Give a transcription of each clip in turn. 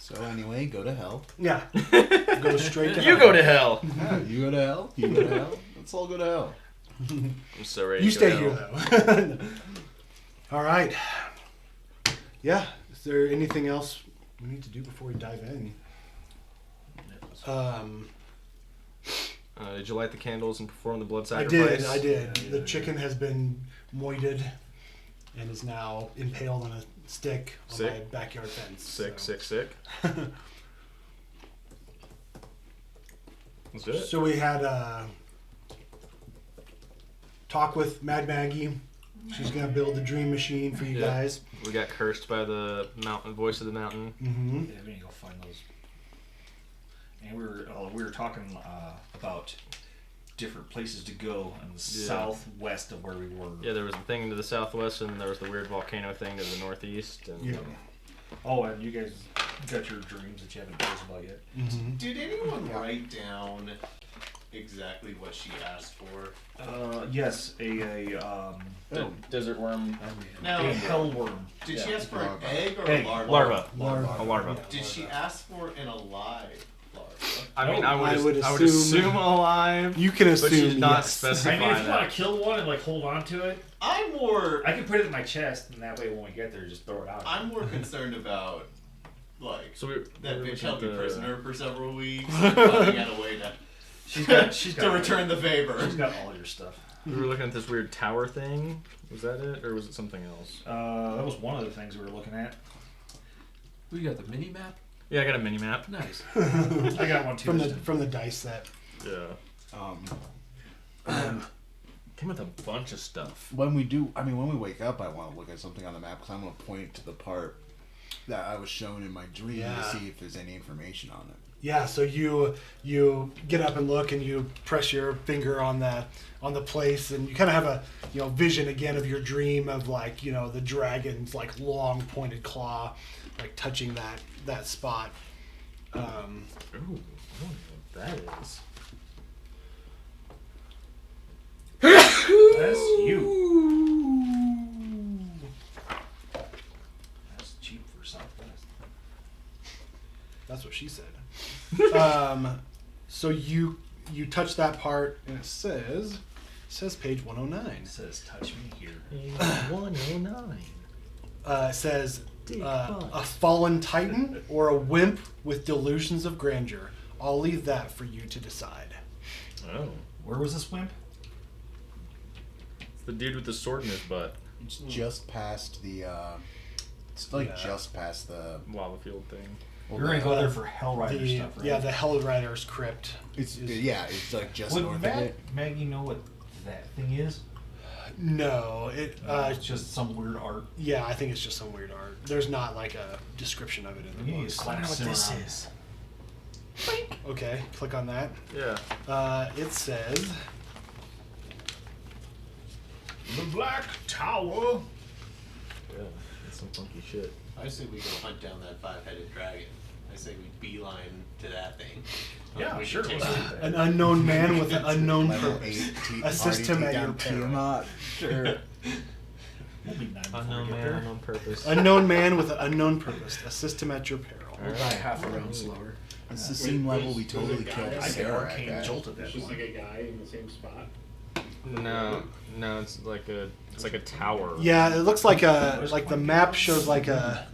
So anyway, go to hell. Yeah. Go straight to hell. You go to hell. Yeah, you go to hell. You go to hell. Let's all go to hell. I'm so ready. You to stay go here, hell. though. All right. Yeah. Is there anything else we need to do before we dive in? Did you light the candles and perform the blood sacrifice? I did. The chicken has been moited and is now impaled on a stick on my backyard fence. Sick. Let's do it. So we had a talk with Mad Maggie. She's going to build the dream machine for you guys. We got cursed by the mountain, voice of the mountain. Mm-hmm. Yeah, we need to go find those. And we were talking about different places to go in the southwest of where we were. Yeah, there was a thing to the southwest, and there was the weird volcano thing to the northeast. And Yeah. Oh, and you guys got your dreams that you haven't told us about yet. Mm-hmm. Did anyone write down exactly what she asked for? Yes, a desert worm. Now, hell worm. did she ask for an egg or Egg. a larva? Larva. A larva. Did she ask for an alive larva? I mean, I I would would assume alive. You can But assume, she's not yes. specify I mean, if you that. want to kill one and like hold on to it, I'm more I can put it in my chest, and that way when we get there, just throw it out. I'm more concerned about like So that bitch held me the prisoner for several weeks and finding out a way to She's got to return the favor. She's got all your stuff. We were looking at this weird tower thing. Was that it, or was it something else? That was one of the things we were looking at. We got the mini map. Yeah, I got a mini map. Nice. I got one too. from the dice set. Yeah. Um, Came with a bunch of stuff. when we wake up, I want to look at something on the map because I'm going to point to the part that I was shown in my dream Yeah. to see if there's any information on it. Yeah, so you get up and look, and you press your finger on the place, and you kind of have a vision again of your dream of the dragon's long pointed claw touching that spot. Ooh, I don't know what that is. That's you. That's cheap for Southwest. That's what she said. So you touch that part, and it says page 109. It says, "Touch me here." 109. It says a fallen titan or a wimp with delusions of grandeur. I'll leave that for you to decide. Oh. Where was this wimp? It's the dude with the sword in his butt. It's just past the. Just past the. Lava field thing. We're gonna go there for Hellrider stuff, right? Yeah, the Hellrider's crypt. It's just Would north of Matt, it. Maggie know what that thing is? No, It's just some weird art. yeah, I think it's just some weird art. There's not a description of it in the You need book. to slap Sim around. is. Okay, click on that. Yeah. It says The Black Tower. Yeah. That's some funky shit. I say we go hunt down that 5-headed dragon. I say we beeline to that thing. Yeah, We sure. can Let's take do it. that. an unknown man with an unknown Level purpose. 8. Assist him at your peril. Tiamat. Sure. We'll be 9 before Unknown we get man, there. unknown purpose. Unknown man with an unknown purpose. Assist him at your peril. We'll die half a round slower. It's the same level we totally killed I get Sarah arcane at. jolt at that It's just point. like a guy in the same spot. No, it's like a tower. Yeah, it looks like the map shows a.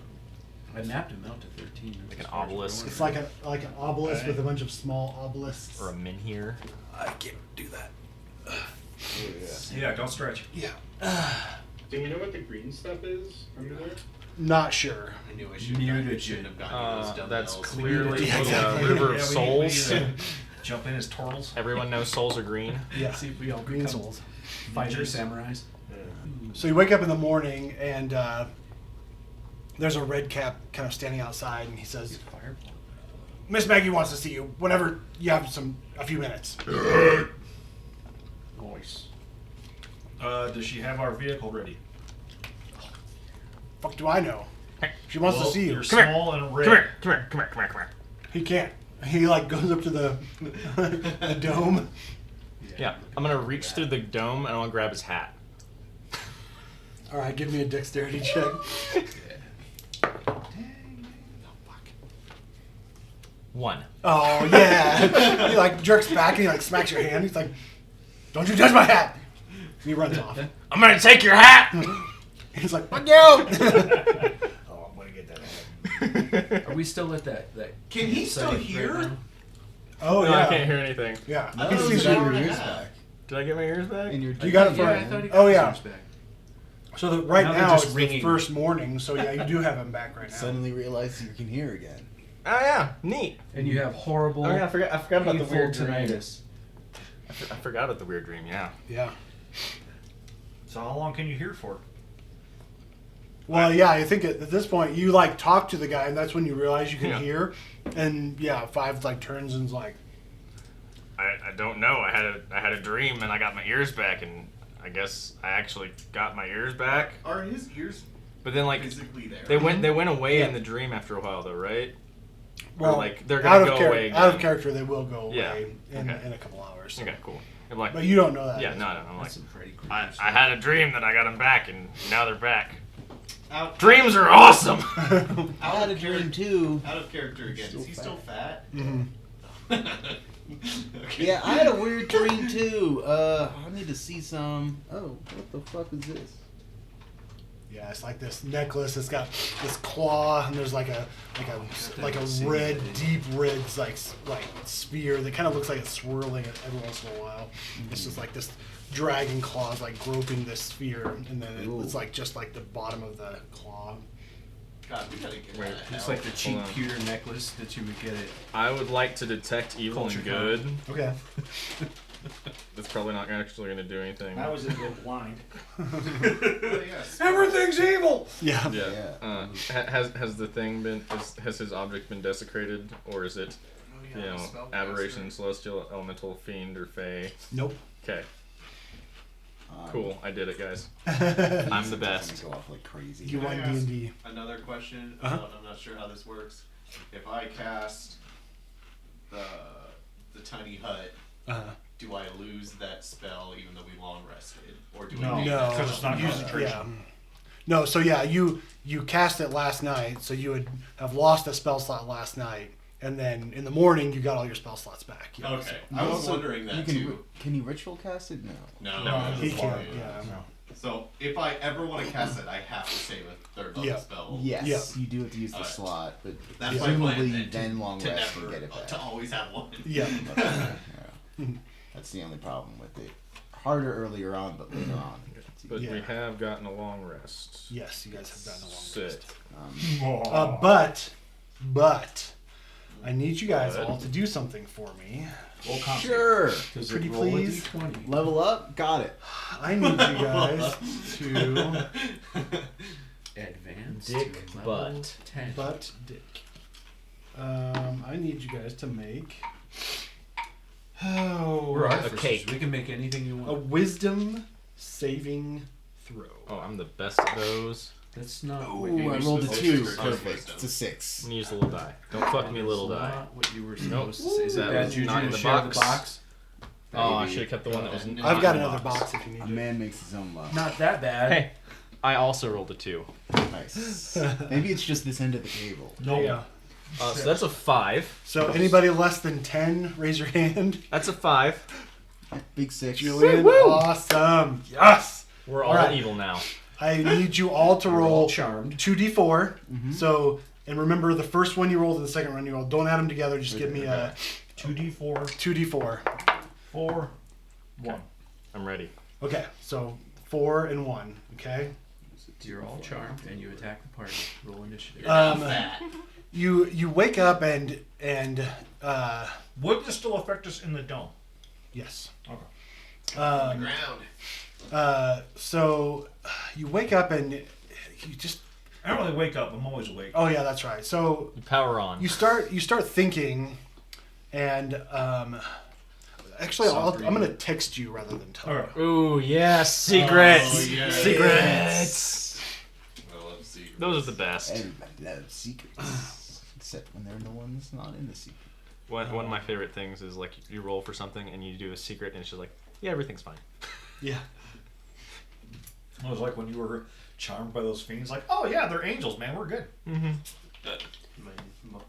I mapped him out to 13. Like an obelisk. It's like an obelisk with a bunch of small obelisks. Or a menhir. I can't do that. Yeah, don't stretch. Yeah. Do you know what the green stuff is under there? Not sure. I knew I shouldn't have gotten those dumbbells. That's clearly Yeah, a exactly. river of Yeah, souls. we need to jump in as turtles. Everyone knows souls are green. Yeah. See if we all Green become souls. fighter samurais. So you wake up in the morning and there's a red cap kind of standing outside, and he says, "Miss Maggie wants to see you whenever you have a few minutes." Voice. Does she have our vehicle ready? Fuck do I know? She wants to see you. You're small and red. Come here. He can't. He goes up to the the dome. Yeah, I'm gonna reach through the dome and I'm gonna grab his hat. All right, give me a dexterity check. 1. Oh yeah. He like jerks back and he like smacks your hand. He's like, "Don't you touch my hat!" And he runs off. I'm gonna take your hat! He's like, "Fuck you!" Oh, I'm gonna get that hat. Are we still at that Can he still site hear? right now? Oh No, yeah. I can't hear anything. Yeah. No, He it was sees an you. hour and a ears half. back. Did I get my ears back? In your You got it Yeah, for I thought he got Oh his yeah. ears back. So right Now they're now just it's ringing. the first morning. So yeah, you do have him back right now. Suddenly realize you can hear again. Oh yeah, neat. And you have horrible. Oh yeah, I forgot about the painful weird dream. tinnitus. I forgot about the weird dream. Yeah. Yeah. So how long can you hear for? Well, yeah, I think at this point you like talk to the guy, and that's when you realize you can Yeah. hear. And yeah, Five like turns and's like, I don't know. I had a dream and I got my ears back, and I guess I actually got my ears back. Are his ears But then like physically there? they went away Yeah. in the dream after a while though, right? well, like, they're out gonna of go away Out of again. character, they will go away Yeah. in Okay. a couple hours. Okay, cool. I'm like, But you don't know that. yeah, no, I'm like, That's some Freddy Krueger I stuff. had a dream that I got them back, and now they're back. Out, Dreams are awesome. I had a dream too. out of character again. Still Is he still fat? Mhm. Okay. Yeah, I had a weird dream too. I need to see some. Oh, what the fuck is this? Yeah, it's like this necklace. It's got this claw, and there's like a red, deep red like sphere that kind of looks like it's swirling every once in a while. It's just like this dragon claws like groping this sphere, and then it's Ooh. like just like the bottom of the claw. God, we gotta get Wait, out of It's hell. like the cheap Hold on. pewter necklace that you would get at. I would like to detect evil Culture and good. Okay. That's probably not actually going to do anything. I was a bit blind. Oh, yes. Everything's evil. Yeah. Yeah. Has the thing been? Has his object been desecrated, or is it, Oh, you know, aberration, celestial, elemental, fiend, or fey? Nope. Okay. Cool. I did it, guys. you I'm the best. Go off like crazy. Can won I ask D&D. Another question. Uh-huh. I'm not sure how this works. If I cast the tiny hut, do I lose that spell even though we long rested, or do No. I? No, Because it's not you- concentration. Yeah. No, so yeah, you cast it last night, so you would have lost a spell slot last night, and then in the morning you got all your spell slots back. Yeah, Okay, so- I was wondering that too. Can you ritual cast it? No. No, No, he that's can't. fine. Yeah. So if I ever want to cast it, I have to save a third level Yeah. spell. Yes, Yeah. you do have to use the Alright. slot, but That's my plan. presumably Then, then long to rest never, and get it back. to always have one. Yeah. Yeah. That's the only problem with it. Harder earlier on, but later on. But we Yeah. have gotten a long rest. Yes, you guys have gotten a long Sick. rest. Um, But I need you guys Good. all to do something for me. Roll con save. sure. Does Pretty it roll please? a d20? Level up. Got it. I need you guys to Advance Dick to level butt. 10. butt dick. I need you guys to make We're artificers. cake. We can make anything you a want. wisdom saving throw. Oh, I'm the best at those. That's not Ooh, what I you were rolled a supposed 2. to say. Perfect. It's a 6. I'm gonna use the little die. Don't fuck me, little That's die. not what you were Nope. supposed to say. Is it That bad was juju not to in the share box. the box? Oh, I Maybe. should have kept the one that was. I've not I've got in the another box if you need A it. man makes his own luck. Not that bad. Hey, I also rolled a 2. Nice. Maybe it's just this end of the table. Yeah. So that's a 5. So anybody less than 10, raise your hand. That's a 5. Big 6. Julian, awesome. Yes. We're all Alright. evil now. I need you all to You're roll all charmed. 2d4. So, and remember the first one you rolled and the second one you rolled. Don't add them together. Just give me a 2d4, 2d4. 4, 1. I'm ready. Okay, so 4 and 1. Okay. You're all charmed and you attack the party. Roll initiative. Fat. You wake up and Would this still affect us in the dome? yes. Okay. Ground. So you wake up and you just I don't really wake up. I'm always awake. oh yeah, that's right. So You power on. you start thinking, and actually I'm gonna text you rather than tell you. Alright. Ooh, yes, secrets. Oh, yeah. Secrets. I love secrets. Those are the best. Everybody loves secrets. Except when they're the ones not in the secret. One of my favorite things is like you roll for something and you do a secret and it's just like, yeah, everything's fine. Yeah. It was like when you were charmed by those fiends. Like, oh yeah, they're angels, man. We're good. Mm-hmm.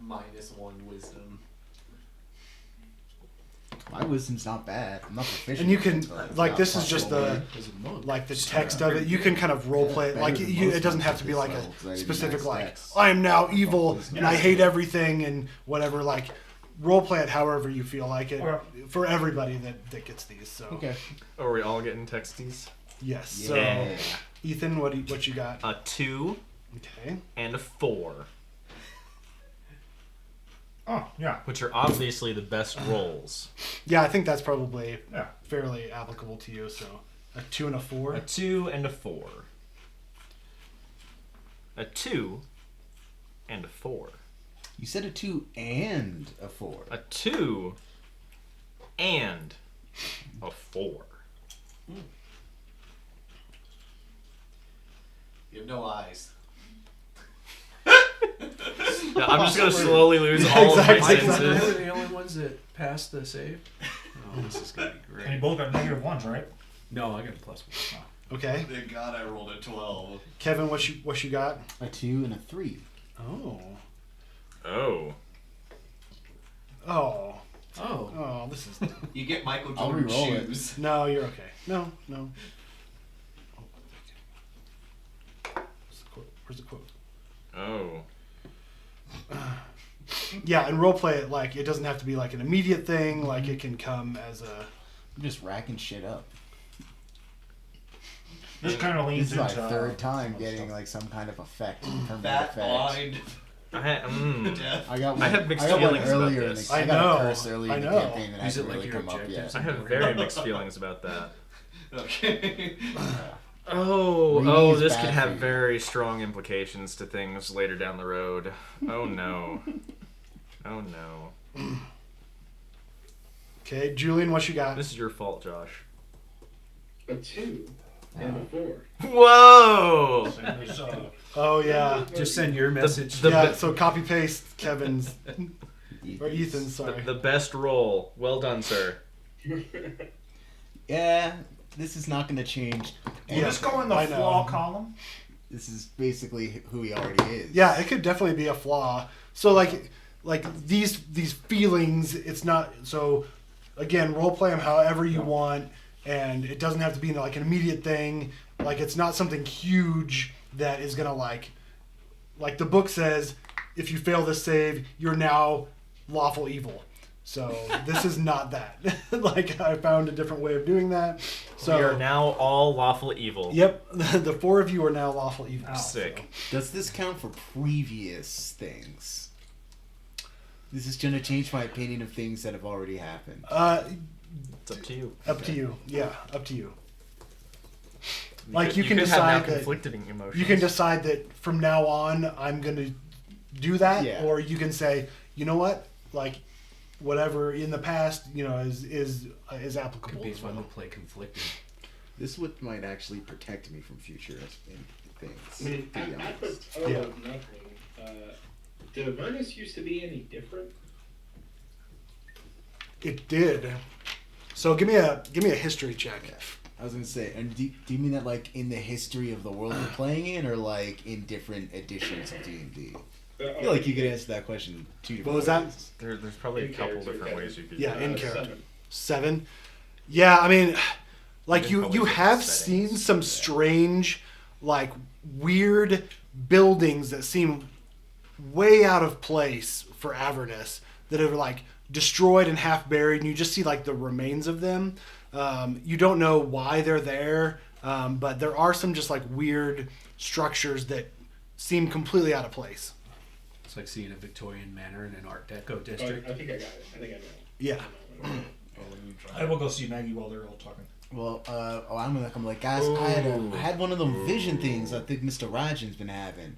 -1 wisdom. My wisdom's not bad. I'm not proficient. And you can but like it's this not is just possible. the text of it. You can kind of role play it. Like it doesn't have to be like a specific like I am now evil and I hate everything and whatever. Like role play it however you feel like it for everybody that gets these. So Okay. Are we all getting texties? yes. Yeah. So Ethan, what you got? A 2 Okay. and a 4, Oh, yeah. which are obviously the best rolls. Yeah, I think that's probably Yeah. fairly applicable to you. So a 2 and a 4. A 2 and a 4. A 2 and a 4. You said a 2 and a 4. A 2 and a 4. You have no eyes. Yeah, I'm just gonna slowly lose all of my Exactly. Mike and I were senses. the only ones that passed the save. Oh, this is gonna be And you great. both got -1s, right? No, I got a +1. Okay. Thank God I rolled a 12. Kevin, what you got? A 2 and a 3. Oh. Oh. Oh. Oh, Oh, this is You get Michael I'll Jordan re-roll it. shoes. no. You're okay. No. Where's the quote? Oh. Yeah, and role play it like it doesn't have to be like an immediate thing. Like it can come as a. I'm just racking shit up. This kind of leans This is my into third time some getting stuff. like some kind of effect. Permanent Fat, effect. blind, I I got one. I have mixed got one feelings about earlier in this. the, I I got know, a curse earlier I in the know. campaign that Is it hasn't like really your come up yet. objectives? have very mixed feelings about that. Okay. Oh, Ree's this bad could for have you. very strong implications to things later down the road. Oh no. Oh no. Okay, Julian, what you got? This is your fault, Josh. A 2 and a 4. Whoa! Oh yeah. just send your message. Yeah. So copy paste Kevin's or Ethan's. The, Sorry. the best roll. Well done, sir. Yeah, this is not going to change. Will this go in the I know. flaw column? This is basically who he already is. Yeah, it could definitely be a flaw. So like these feelings, it's not so. Again, role play them however you want, and it doesn't have to be like an immediate thing. Like it's not something huge that is gonna like the book says, if you fail this save, you're now lawful evil. So this is not that. Like I found a different way of doing that. So We are now all lawful evil. yep, the 4 of you are now lawful evil. Sick. Does this count for previous things? This is going to change my opinion of things that have already happened. It's up to you. Up to you. Yeah, up to you. You Like, could- you can could have now decide that- conflicting emotions. You can decide that from now on I'm going to do that, Yeah. or you can say, you know what, like whatever in the past, you know, is Could applicable be as fun to well. play conflicted. This is what might actually protect me from future things. I mean, to be at the honest. toe Yeah. of nothing, did Avernus used to be any different? It did. So give me a history check. I was gonna say, and do you mean that like in the history of the world you're playing in, or like in different editions of D&D? I feel like you could answer that question in two different What was that? ways. There's probably a In couple character, different okay. ways you could. Yeah, do in it. character. 7. Yeah, I mean, like You can you probably have different seen settings. some strange, like weird buildings that seem way out of place for Avernus that are like destroyed and half buried, and you just see like the remains of them. You don't know why they're there, but there are some just like weird structures that seem completely out of place. It's like seeing a Victorian manor in an Art Deco Oh, district. I think I got it. I think I know. Yeah. I will go see Maggie while they're all talking. Well, I'm gonna come like, guys, I had one of them vision things I think Mr. Rajan's been having.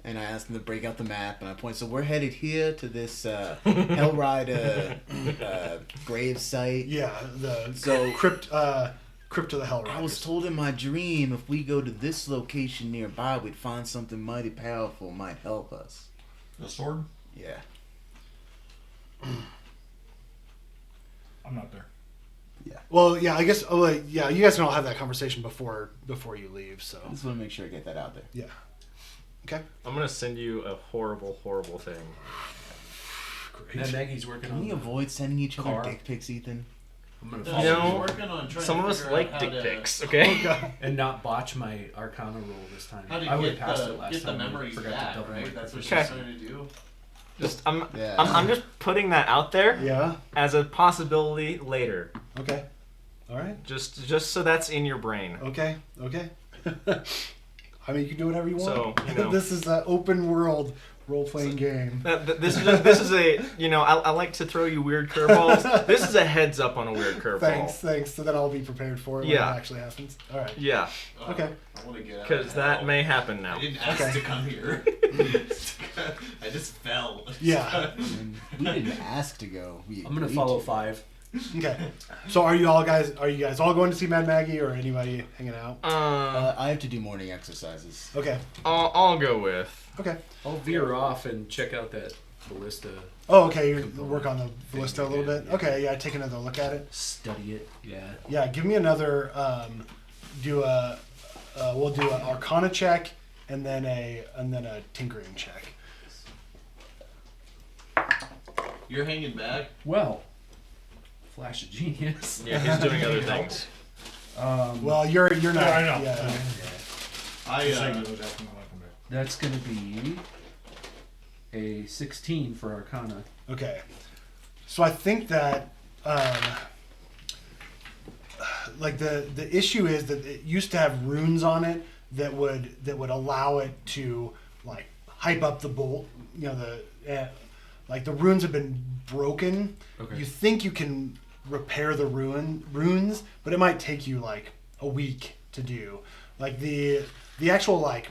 And I asked him to break out the map, and I point, so we're headed here to this Hellride grave site. Yeah, the So- crypt of the Hell I was told in my dream if we go to this location nearby, we'd find something mighty powerful, might help us. The sword? Yeah. I'm not there. Well, yeah, I guess. Oh, yeah, you guys can all have that conversation before you leave. So I just want to make sure I get that out there. yeah. Okay. I'm gonna send you a horrible, horrible thing. That Maggie's working Can we on. avoid sending each other Car. dick pics, Ethan? I'm gonna You follow know, you working on trying Some to of us figure like out dick how to- pics, okay? and not botch my Arcana roll this time. How to I would get have passed the, it last get the time. I memories forgot back, to double right? my That's what she's Okay. trying to do. Just Yeah. I'm just putting that out there Yeah. as a possibility later. Okay. All right. Just so that's in your brain. Okay. Okay. I mean, you can do whatever you want. So, you know. This is an open world role-playing game. This is a I like to throw you weird curveballs. This is a heads up on a weird curveball. Thanks. So then I'll be prepared for it when Yeah. it actually happens. All right. Yeah, Okay. I want to get out. because of that hell. may happen now. I didn't ask Okay. to come here. I just fell. Yeah. And we didn't ask to go. We I'm gonna agreed follow to. 5. Okay. So are you guys all going to see Mad Maggie or anybody hanging out? I have to do morning exercises. Okay. I'll go with. Okay. I'll veer off and check out that ballista. Oh, okay. You work on the ballista a little bit. Yeah. Okay. Yeah. Take another look at it. Study it. Yeah. Yeah. Give me another. We'll do an Arcana check and then a tinkering check. You're hanging back. Well, flash of genius. Yeah, he's doing other things. Well, you're not. Yeah, I know. Yeah. I That's gonna be a 16 for Arcana. Okay. So I think that like the issue is that it used to have runes on it that would allow it to like hype up the bolt. You know like the runes have been broken. Okay. You think you can repair the runes, but it might take you like a week to do. Like the actual like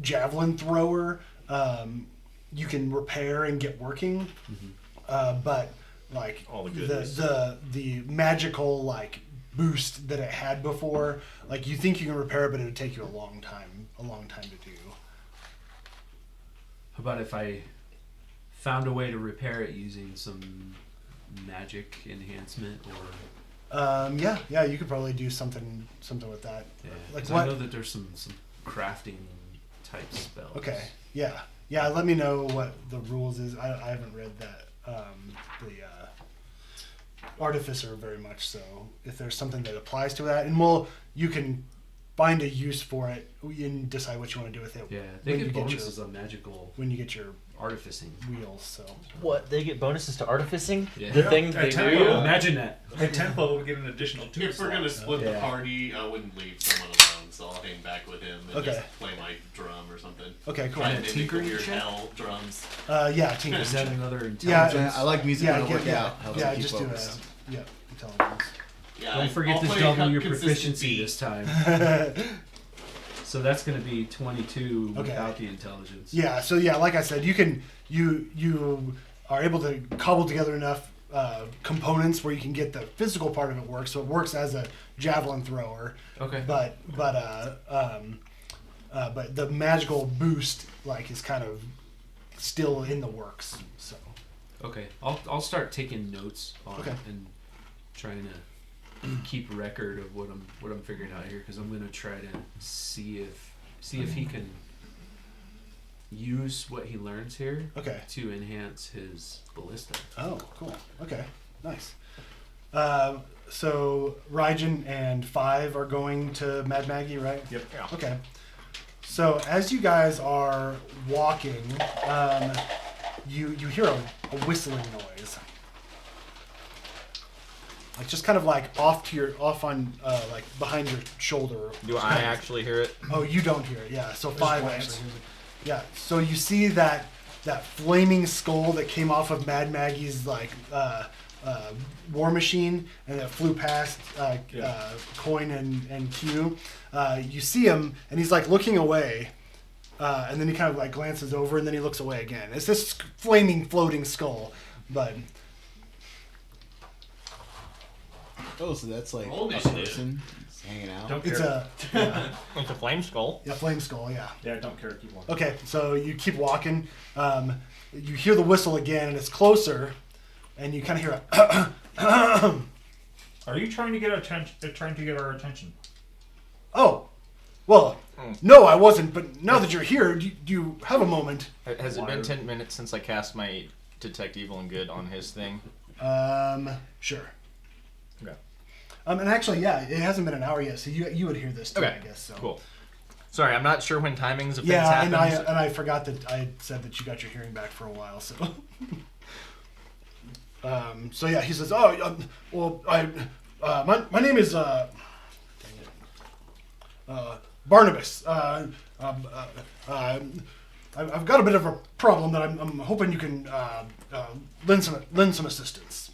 javelin thrower, you can repair and get working, but like All the goodies. the magical like boost that it had before, like you think you can repair it, but it would take you a long time to do. How about if I found a way to repair it using some magic enhancement or Yeah, you could probably do something with that. yeah? Like 'Cause what? I know that there's some crafting type spells. Okay, yeah. Let me know what the rules is. I haven't read that the artificer very much. So if there's something that applies to that, and you can find a use for it and decide what you want to do with it. Yeah, they when get you bonuses on magical when you get your artificing. wheels. So What? They get bonuses to artificing? Yeah. The things At they 10 do? level. Imagine that. At 10th level, we get an additional 2 If we're gonna slots. split the Yeah. party, I wouldn't leave someone alone, so I'll hang back with him and Okay. just play my drum or something. okay, cool. Try Yeah, and mimic the tinkering weird check? hell drums. Yeah, tinker. Is that another Yeah, intelligence? I like music Yeah, when I work yeah, out. Helps yeah. me keep Just do focused. that. Yeah, intelligence. Yeah, Don't forget I'll to play a double your consistent proficiency beat. this time. So that's going to be 22 Okay. without the intelligence. Yeah, so yeah, like I said, you are able to cobble together enough components where you can get the physical part of it work, so it works as a javelin thrower. Okay. But the magical boost like is kind of still in the works. So Okay. I'll start taking notes on Okay. it and trying to keep record of what I'm figuring out here, because I'm going to try to see if he can use what he learns here okay. to enhance his ballista. Oh, cool. Okay, nice. So Raijin and Five are going to Mad Maggie, right? Yep. Yeah. Okay. So as you guys are walking, you hear a whistling noise, like just kind of like off on like behind your shoulder. Do I actually hear it? Oh, you don't hear it. Yeah. So Five glance. actually. hears it. Yeah. So you see that flaming skull that came off of Mad Maggie's like war machine, and that flew past Coin and Q. You see him, and he's like looking away, and then he kind of like glances over, and then he looks away again. It's this flaming, floating skull, but Oh, so that's like Roll a initiative. person just hanging out. Don't it's care. It's a flame skull. flame skull. Yeah. Yeah, don't care. Keep walking. Okay, so you keep walking. You hear the whistle again, and it's closer, and you kind of hear a. Are you trying to get our attention? Trying to get our attention? Oh, well, no, I wasn't. But now that you're here, do you have a moment? Has it been 10 minutes since I cast my Detect Evil and Good on his thing? Sure. And actually, yeah, it hasn't been an hour yet, so you would hear this too, Okay. I guess. So. Cool. Sorry, I'm not sure when timings of things Yeah, happen. and I forgot that I said that you got your hearing back for a while. So, so yeah, he says, "Oh, my name is Barnabas. I've got a bit of a problem that I'm hoping you can lend some assistance."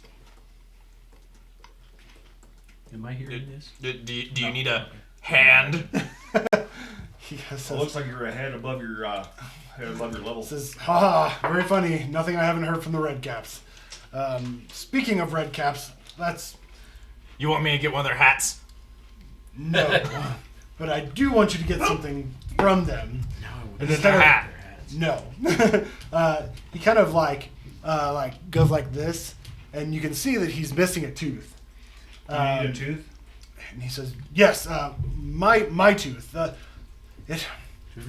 Am I hearing this? Do you need a hand? He says, It looks like you're ahead above your level. says, "Haha, very funny. Nothing I haven't heard from the Red Caps. Speaking of Red Caps, that's You want me to get one of their hats? no, but I do want you to get something from them." And then their hat. No. He kind of like goes like this, and you can see that he's missing a tooth. You need a tooth? And he says, "Yes, my tooth. It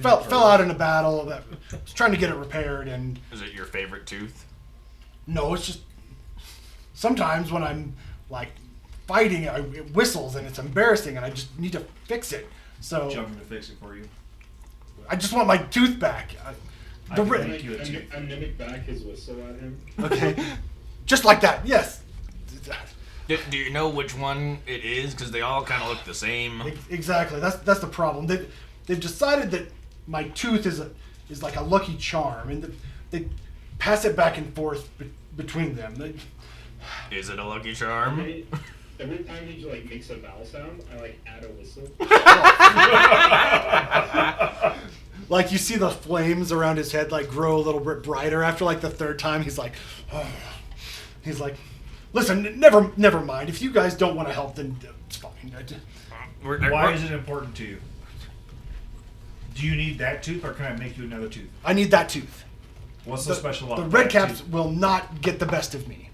fell out in a battle. That I was trying to get it repaired, and Is it your favorite tooth? no, it's just sometimes when I'm like fighting, it whistles and it's embarrassing, and I just need to fix it. So Jumping to fix it for you. I just want my tooth back. I The can ri- make you a tooth. I mimic back his whistle at him. Okay, just like that. Yes." Do you know which one it is? Because they all kind of look the same. Exactly. That's the problem. They've decided that my tooth is like a lucky charm, and they pass it back and forth between them. Is it a lucky charm? Every time he like makes a vowel sound, I like add a whistle. Like you see the flames around his head like grow a little bit brighter after like the third time. He's like, oh. He's like, "Listen, never mind. If you guys don't want to help, then it's fine." Why is it important to you? Do you need that tooth, or can I make you another tooth? I need that tooth. What's so special about the that Red Caps tooth? will not get the best of me.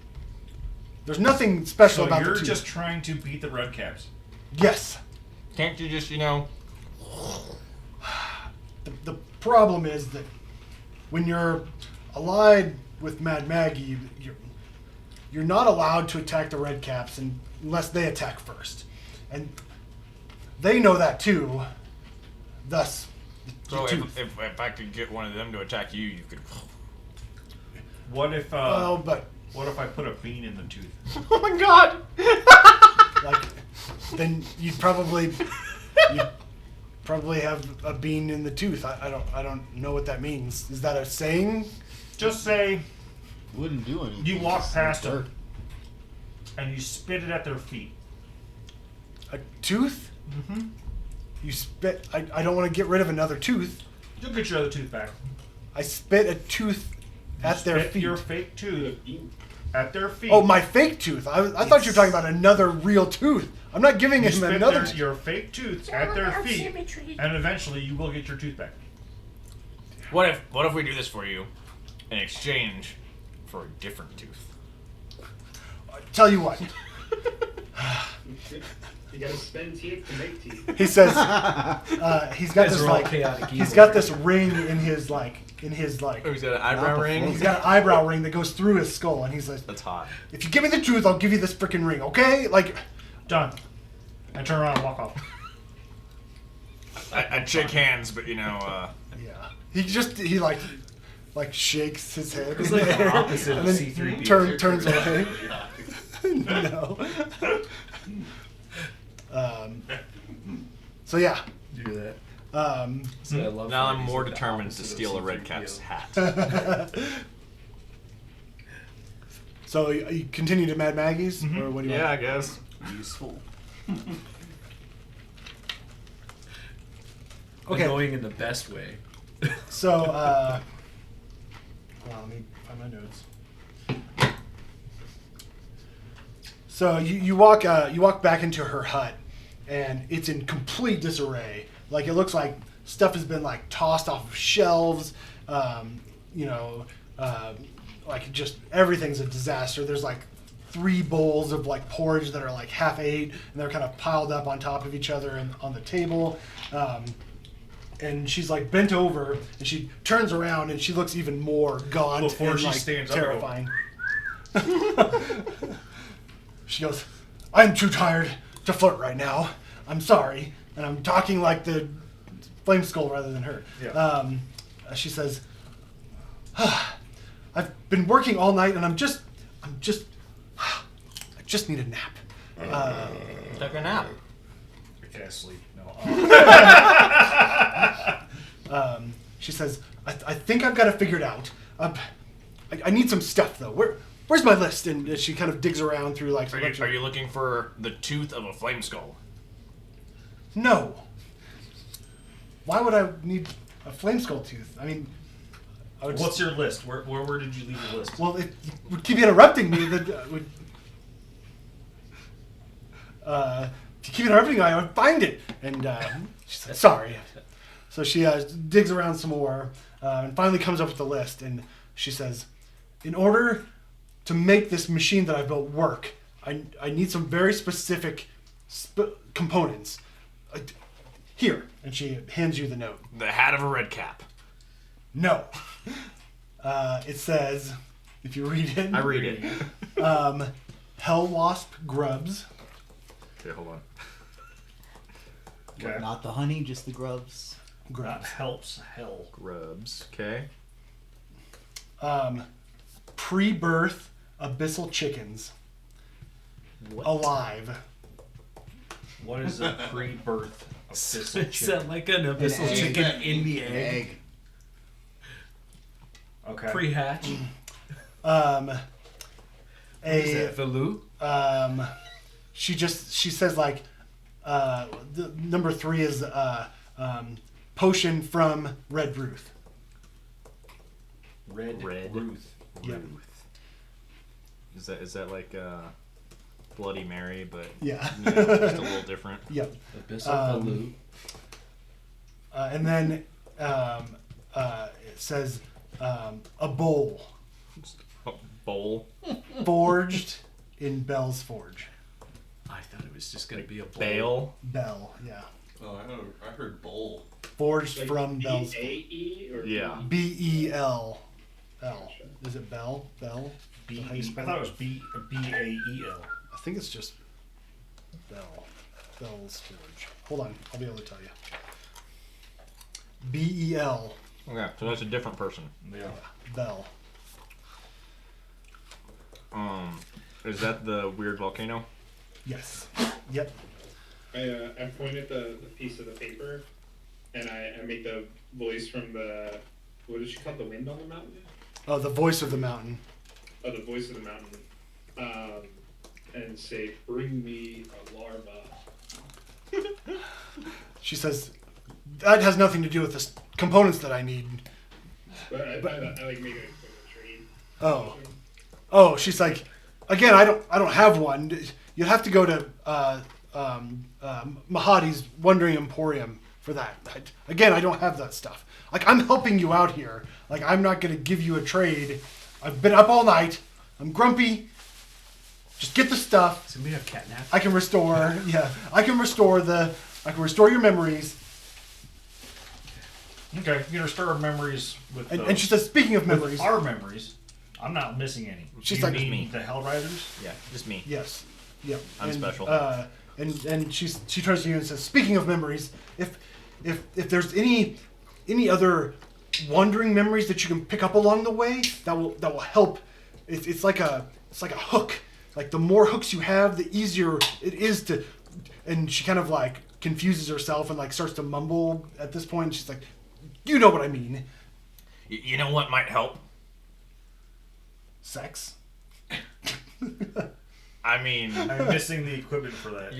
There's nothing special So about you're the tooth. just trying to beat the Red Caps. Yes. Can't you just, The problem is that when you're allied with Mad Maggie, you're not allowed to attack the Red Caps unless they attack first, and they know that too. Thus, So the tooth. if I could get one of them to attack you, you could. What if But what if I put a bean in the tooth? Oh my god! like, then you'd probably have a bean in the tooth. I don't know what that means. Is that a saying? Just say Wouldn't do anything. you walk Just past dirt. them and you spit it at their feet. A tooth? Mm-hmm. You spit. I don't want to get rid of another tooth. You'll get your other tooth back. I spit a tooth at their Spit feet. your fake tooth at their feet. Oh, my fake tooth. I thought you were talking about another real tooth. I'm not giving You him spit another tooth. your fake tooth at their feet, and eventually you will get your tooth back. What if we do this for you in exchange for a different tooth? Tell you what. You gotta spend teeth to make teeth. He says he's got Guys this are all like chaotic he's evil. got this ring in his Oh, he's got an eyebrow Not ring. he's got an eyebrow ring that goes through his skull, and he's like, That's hot. "If you give me the tooth, I'll give you this freaking ring, okay?" Like, Done. I turn around and walk off. I'd shake hands, but yeah. He like shakes his head. It's in like the the air, opposite of and then C-3PO. turns away. Yeah. No. So yeah. Do that. Um, So I love now how I'm he's more like the determined to opposite of steal a Red C-3PO. Cap's hat. so you continue to Mad Maggie's, or what do you Yeah, I want? guess. Useful. Okay. Annoying in the best way. So hold on, let me find my notes. So you walk back into her hut, and it's in complete disarray. Like it looks like stuff has been like tossed off of shelves. Like just everything's a disaster. There's like 3 bowls of like porridge that are like half ate, and they're kind of piled up on top of each other and on the table. And she's like bent over, and she turns around, and she looks even more gaunt Before and she like stands up, I go, terrifying. She goes, "I'm too tired to flirt right now. I'm sorry. And I'm talking like the Flame Skull rather than her. Yeah. She says, I've been working all night and I just need a nap. Took a nap. I can't sleep. No. She says, I think I've got it figured out. I need some stuff though. Where's my list? And she kind of digs around through like. Are you looking for the tooth of a flame skull? No. Why would I need a flame skull tooth? I mean, I would What's your list? Where did you leave your list? well, if you would keep interrupting me, then would. If you keep interrupting me, I would find it. And she's like, sorry. So she digs around some more and finally comes up with the list. And she says, in order to make this machine that I built work, I need some very specific components. Here. And she hands you the note. The hat of a red cap. No. It says, if you read it. I read it. Hell wasp grubs. Okay, hold on. Okay. Not the honey, just the grubs. That Grubs. helps hell. Grubs. Okay. Pre-birth abyssal chickens. What? Alive. What is a pre-birth abyssal Is chicken? that like an abyssal egg. chicken in the An egg? Okay. Pre-hatch? A Valoo? she says like the number 3 is potion from Red Ruth. Red Ruth. Yep. Is that like Bloody Mary, but Yeah. you know, just a little different? Yep. Abyssal Valoo? And then it says a bowl Bowl. forged in Bell's Forge. I thought it was just going to be a bowl. Bale. Bell, yeah. Oh, I heard bowl. Forged Like from Bell's B-A-E or Yeah. B-E-L. L. Is it Bell? Bell? B. How you I spell thought it? it was B-A-E-L. I think it's just Bell. Bell's Forge. Hold on, I'll be able to tell you. B-E-L. Okay, so that's a different person. Yeah. Bell. Is that the weird volcano? Yes. Yep. I point at the piece of the paper, and I make the voice from the, what did she call it, the wind on the mountain? Oh, the voice of the mountain. Oh, the voice of the mountain. And say, bring me a larva. She says, that has nothing to do with the components that I need. But I like make it a trade. Oh. Oh, she's like, again, I don't have one. You'll have to go to Mahadi's Wandering Emporium for that. Again, I don't have that stuff. Like, I'm helping you out here. Like, I'm not going to give you a trade. I've been up all night. I'm grumpy. Just get the stuff. Is it made of catnap? I can restore. Yeah, I can restore your memories. Okay, you can restore memories with And she says, speaking of with memories, our memories. I'm not missing any. She's You like- mean Me. the Hell Riders? Yeah, just me. yes, yeah, I'm special. And she turns to you and says, speaking of memories, if there's any other wandering memories that you can pick up along the way, that will help. It's like a hook. Like the more hooks you have, the easier it is to. And she kind of like confuses herself and like starts to mumble at this point. She's like, you know what I mean? You know what might help? Sex. I mean, I'm missing the equipment for that.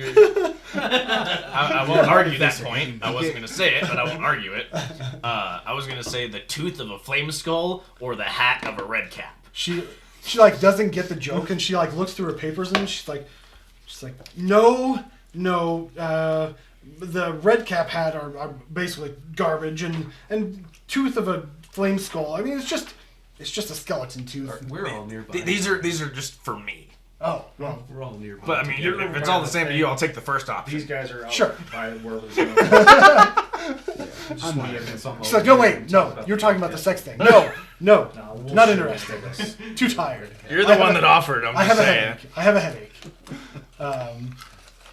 I won't argue that point. I wasn't going to say it, but I won't argue it. I was going to say the tooth of a flame skull or the hat of a red cap. She like doesn't get the joke and she like looks through her papers and she's like no, the red cap hat are basically garbage and tooth of a flame skull. I mean it's just a skeleton tooth. We're all nearby. These are just for me. Oh well, We're all nearby. But I mean, if it's all the same to you, I'll take the first option. These guys are out Sure. by wherever it's going. she's like no wait no you're talking about the sex thing no No, we'll not see interested. this. Too tired. You're the one that offered. I'm I just have a saying. headache. I have a headache.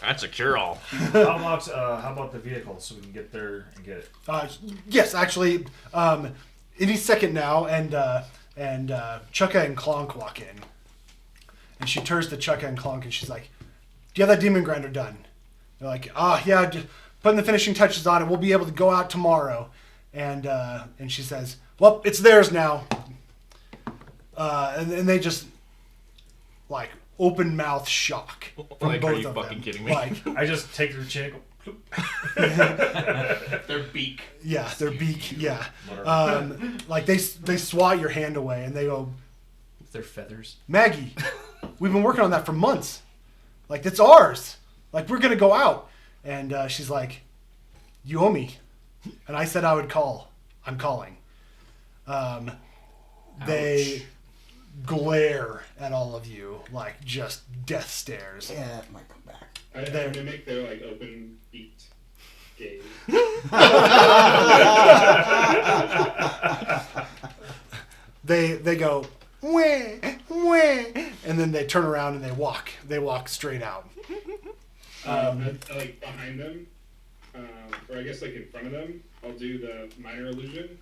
That's a cure-all. How about the vehicle so we can get there and get it? Yes, actually, any second now, and Chukka and Clonk walk in, and she turns to Chukka and Clonk, and she's like, "Do you have that demon grinder done?" They're like, yeah, just putting the finishing touches on it. We'll be able to go out tomorrow." And she says, "Well, it's theirs now." And they just like open mouth shock from Like, both are you of fucking them. kidding me? Like, I just take their chin and go, Their beak. yeah, their beak, yeah. whatever. Like they swat your hand away and they go, With their feathers. "Maggie, we've been working on that for months. Like, it's ours. Like, we're gonna go out." And she's like, "You owe me." And I said I would call. I'm calling. They glare at all of you like just death stares. Yeah, that might come back. I There. mimic their like open beaked gaze. They go, "Wah, wah," and then they turn around and they walk straight out. I like behind them, or I guess like in front of them, I'll do the minor illusion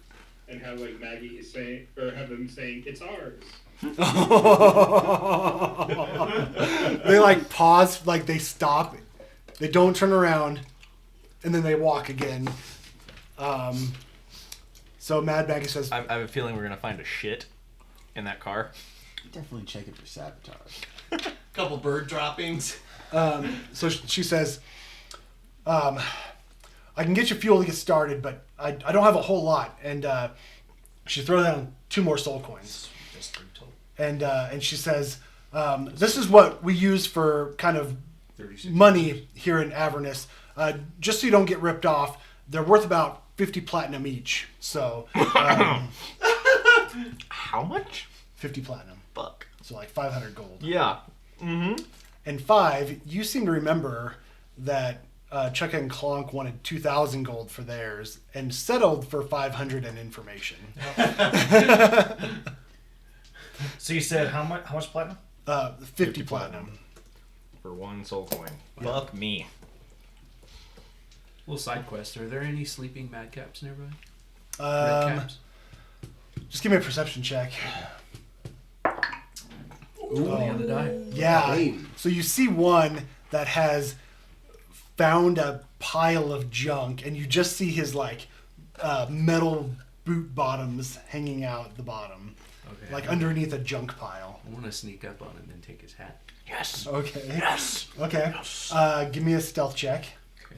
and have like Maggie say, or have them saying, "It's ours." They like pause, like they stop, they don't turn around, and then they walk again. So Mad Maggie says, I have a feeling we're gonna find a shit in that car. Definitely check it for sabotage. Couple bird droppings. so she says, "I can get you fuel to get started, but I don't have a whole lot." And she throws down 2 more soul coins. Just 3 total. And she says, "This is what we use for kind of 36. money here in Avernus. Just so you don't get ripped off, they're worth about 50 platinum each. So, How much? 50 platinum. Fuck. So like 500 gold. Yeah. Mm-hmm. And 5, you seem to remember that Chukka and Clonk wanted 2,000 gold for theirs and settled for 500 in information. So you said how much platinum? 50 platinum. For 1 soul coin. Fuck me. Little side quest. Are there any sleeping madcaps nearby? Um, Redcaps? just give me a perception check. Ooh, on the die. Yeah. Baby. So you see one that has found a pile of junk, and you just see his like metal boot bottoms hanging out at the bottom, Okay. like underneath a junk pile. I want to sneak up on him and take his hat. Yes. Okay. Yes. Okay. Give me a stealth check. Okay.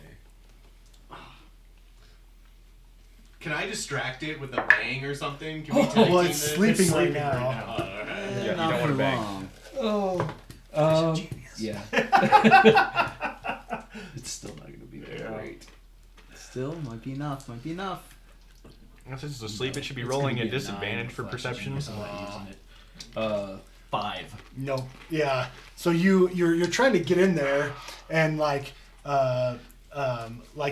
Can I distract it with a bang or something? Can we tag Well, team it's this? sleeping right sleeping now. right now. Alright. Yeah, you Not don't for wanna bang. long. Yeah. It's still not going to be that great. Still, might be enough. Might be enough. Since it's asleep, it should be It's rolling gonna a be disadvantage 9 for with perception. flesh, I'm not using it. 5. Nope. Yeah. So you're trying to get in there, and like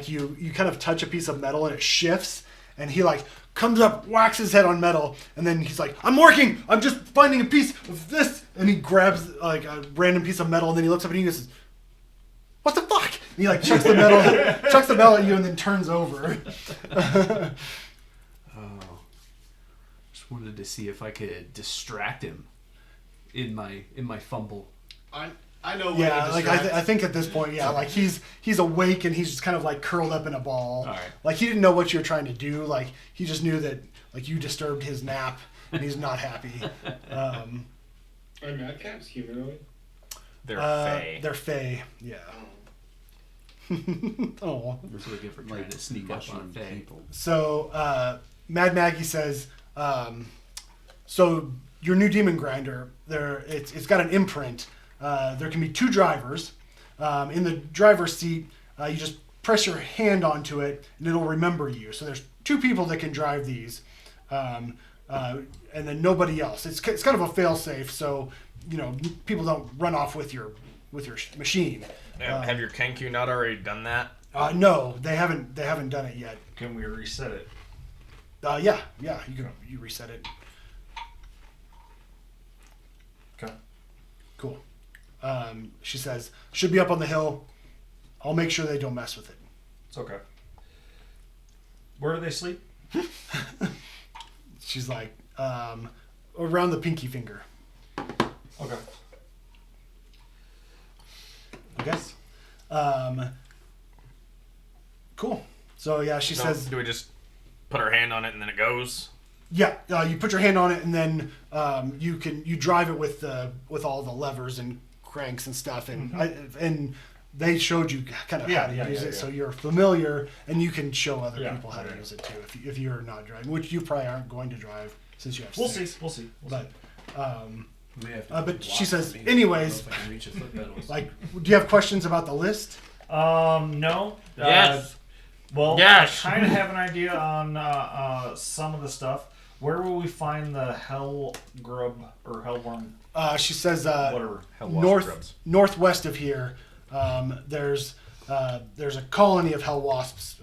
you kind of touch a piece of metal and it shifts, and he like comes up, whacks his head on metal, and then he's like, "I'm working. I'm just finding a piece of this," and he grabs like a random piece of metal, and then he looks up and he goes, "What the fuck?" And he like chucks the metal at you, and then turns over. Oh. Just wanted to see if I could distract him in my fumble. I know. Yeah, Way to like distract. I think at this point, yeah, like he's awake and he's just kind of like curled up in a ball. All right. Like he didn't know what you were trying to do. Like he just knew that like you disturbed his nap and he's not happy. Are madcaps humanoid? They're fey. They're fey. Yeah. Oh. So we get for trying to sneak up on Faye. people. So Mad Maggie says, so your new demon grinder, it's got an imprint. There can be 2 drivers. In the driver's seat, you just press your hand onto it, and it'll remember you. So there's 2 people that can drive these, and then nobody else. It's kind of a fail-safe, so people don't run off with your machine. Have your Kenku not already done that? No, they haven't done it yet. Can we reset it? Yeah, you reset it. Okay. Cool. She says, should be up on the hill I'll make sure they don't mess with it. It's okay. Where do they sleep? She's like, around the pinky finger. Okay. Okay. Cool. So yeah, she says. Do we just put our hand on it and then it goes? Yeah, you put your hand on it and then you drive it with all the levers and cranks and stuff, and and they showed you kind of how to use it, so you're familiar and you can show other people how to use it too if you're not driving, which you probably aren't going to drive since you have. We'll six. see. We'll see. But We have to but she walk says, the beam. anyways, I don't know if I can reach the foot pedals. like, do you have questions about the list? No. Yes. Well, Yes. I kind of have an idea on some of the stuff. Where will we find the hell grub or hellworm? She says, Whatever. northwest of here, there's a colony of hell wasps.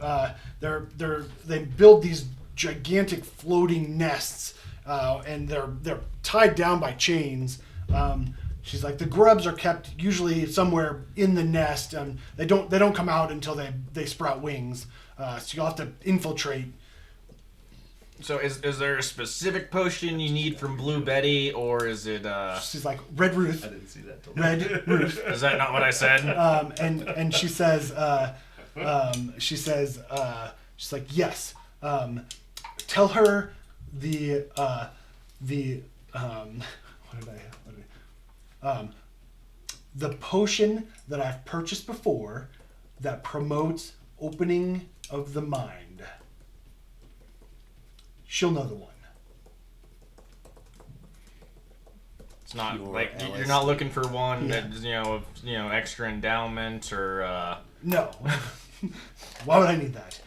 They build these gigantic floating nests, and they're tied down by chains. She's like, the grubs are kept usually somewhere in the nest, and they don't come out until they sprout wings. So you'll have to infiltrate. So is there a specific potion you need from Blue Betty, or is it She's like, Red Ruth. I didn't see that till Red Ruth. is that not what I said? And she says, she's like, yes. Tell her the potion that I've purchased before that promotes opening of the mind. She'll know the one. It's not Pure like you're LSD. not looking for one Yeah. that's extra endowment or No. Why would I need that?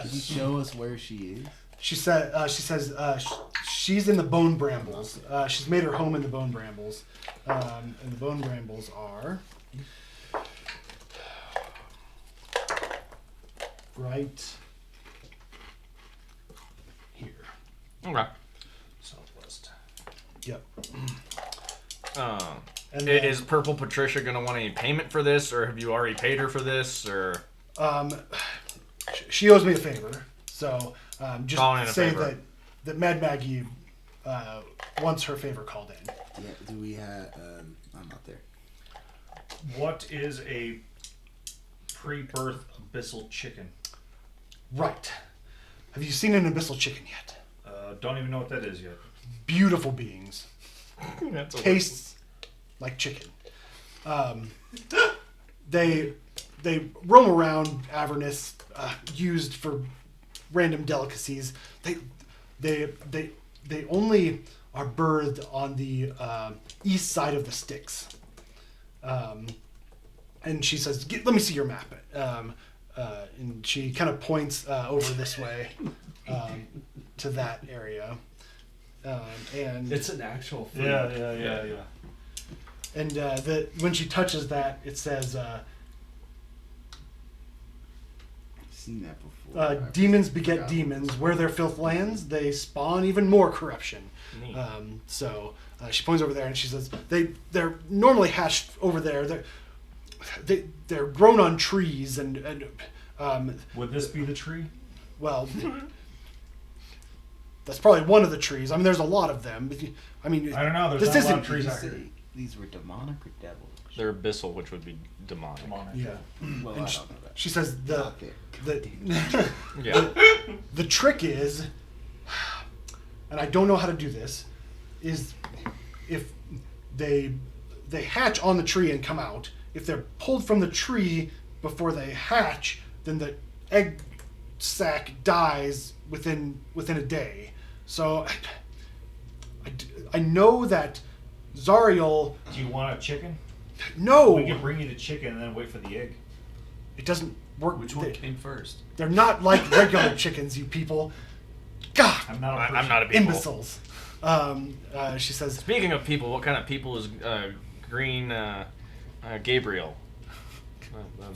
Can you show us where she is? She says she's in the bone brambles. She's made her home in the bone brambles, and the bone brambles are right here. okay. Southwest. Yep. And Is Purple Patricia gonna want any payment for this, or have you already paid her for this, or? She owes me a favor, so just Calling in a say favor. that Mad Maggie wants her favor called in. Yeah. Do we have? I'm not there. What is a pre-birth abyssal chicken? Right. Have you seen an abyssal chicken yet? Don't even know what that is yet. Beautiful beings. That's a Tastes like chicken. They roam around Avernus, used for random delicacies. They only are birthed on the east side of the Styx. And she says, "Let me see your map." And she kind of points over this way to that area. And It's an actual food. Yeah. And when she touches that, it says, Seen that before. demons beget demons. Where their filth lands, they spawn even more corruption. Neat. So she points over there and she says, they're normally hatched over there. They're grown on trees and Would this be the tree? well, that's probably one of the trees. I mean, there's a lot of them. But I mean, I don't know. There's this not a lot of isn't trees Did you out here. say these were demonic or devilish? They're abyssal, which would be demonic. Come on. yeah. Well, And I she, don't know that. she says Not there. Yeah. the trick is, and I don't know how to do this, is if they hatch on the tree and come out. If they're pulled from the tree before they hatch, then the egg sac dies within a day. So I know that Zariel. Do you want a chicken? No, We can bring you the chicken and then wait for the egg. it doesn't work. Which one came first? They're not like regular chickens, you people. God, I'm not a person. I'm not a people. imbeciles. She says, Speaking of people, what kind of people is Green Gabriel?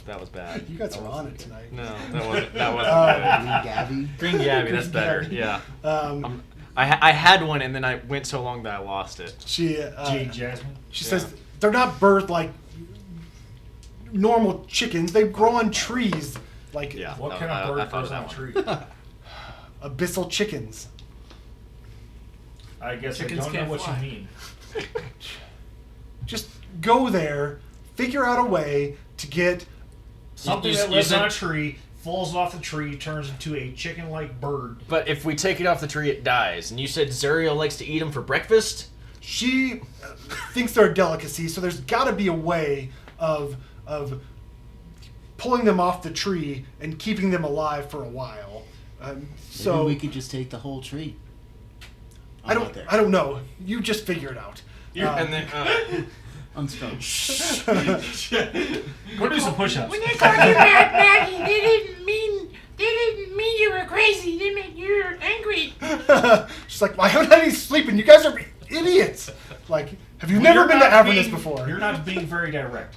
That was bad. "You guys are on it tonight." No, that wasn't good. Green Gabby. Green Gabby, that's Green better. Gabby. Yeah. Um, I had one and then I went so long that I lost it. she Jade Jasmine. she Yeah. says they're not birthed like normal chickens. They grow on trees. Like Yeah. What no, kind I of bird thought grows of on a that tree? abyssal chickens. I guess Chickens I don't know can't what fly. you mean. Just go there, figure out a way to get. Something you that lives said- on a tree, falls off the tree, turns into a chicken-like bird. But if we take it off the tree, it dies. And you said Zuriel likes to eat them for breakfast? She thinks they're a delicacy, so there's got to be a way of pulling them off the tree and keeping them alive for a while. So Maybe we could just take the whole tree. I I'm not there. don't know. You just figure it out. And then, Unstrung. Go do some push-ups. When they called you Mad Maggie, they didn't mean you were crazy. They meant you were angry. She's like, I haven't had any sleep, and you guys are idiots. Like, have you never You're been to not Avernus being- before? You're not being very direct.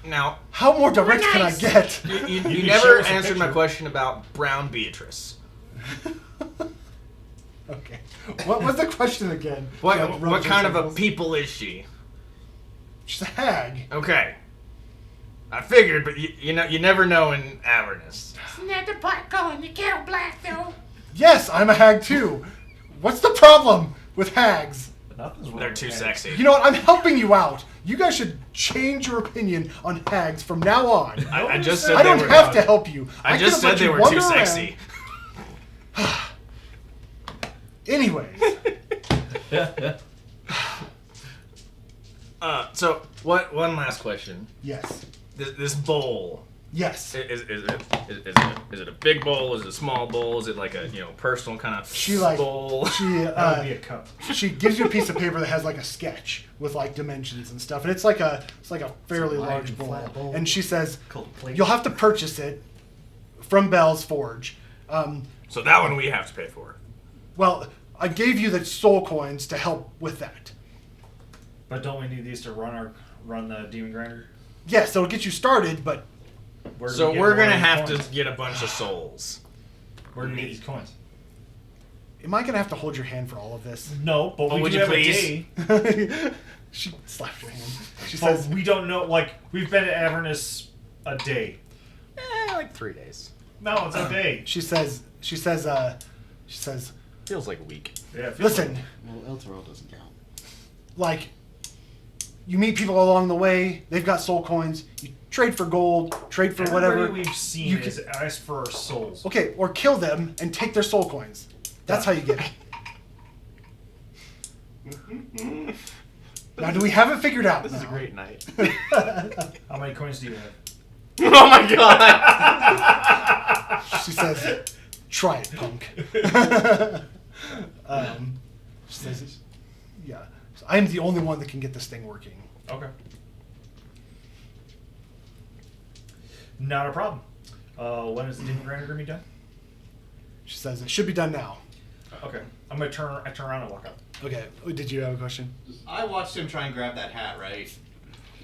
now, How more direct can I nice. get? you can never show us a answered my picture. question about Brown Beatrice. Okay. What was the question again? What, Like, what relative kind of a tables? people is she? She's a hag. Okay. I figured, but you know, you never know in Avernus. Isn't that the part calling the kettle black, though? Yes, I'm a hag too. What's the problem with hags? Nothing's wrong They're with too that. sexy. You know what? I'm helping you out. You guys should change your opinion on hags from now on. I just said I they don't were. have to help you. I just could've let said they you were wander too around. sexy. Anyways, So what? One last question. yes, This bowl. yes. Is it a big bowl? Is it a small bowl? Is it like a personal kind of She like bowl? she That would be a cup. she gives you a piece of paper that has like a sketch with like dimensions and stuff, and it's like a fairly wide large and bowl. flat bowl. And she says Called a plate. you'll have to purchase it from Bell's Forge. So that one we have to pay for. Well, I gave you the soul coins to help with that. But don't we need these to run the demon grinder? Yes, it'll get you started, but Where do So we get we're more gonna of these have coins? to get a bunch of souls. Where do we get these coins? am I gonna have to hold your hand for all of this? No, but Oh, we would do you have please? a day. She slapped your hand. She But says, we don't know. Like we've been to Avernus a day. Like 3 days. No, it's a day. she says, Feels like a week. Yeah. it feels listen, Well, El Toro doesn't count. like, you meet people along the way. They've got soul coins. You trade for gold, trade for Everybody whatever. we've seen You is ask for our souls. Okay, or kill them and take their soul coins. That's how you get it. Now, do we have it figured out? This is a now? great night. How many coins do you have? Oh my god! She says, "Try it, punk." She says, "Yeah, I'm the only one that can get this thing working." Okay. Not a problem. When is the demon grinder gonna be done? She says, "It should be done now." Okay. I'm gonna turn around and walk up. Okay. Did you have a question? I watched him try and grab that hat, right?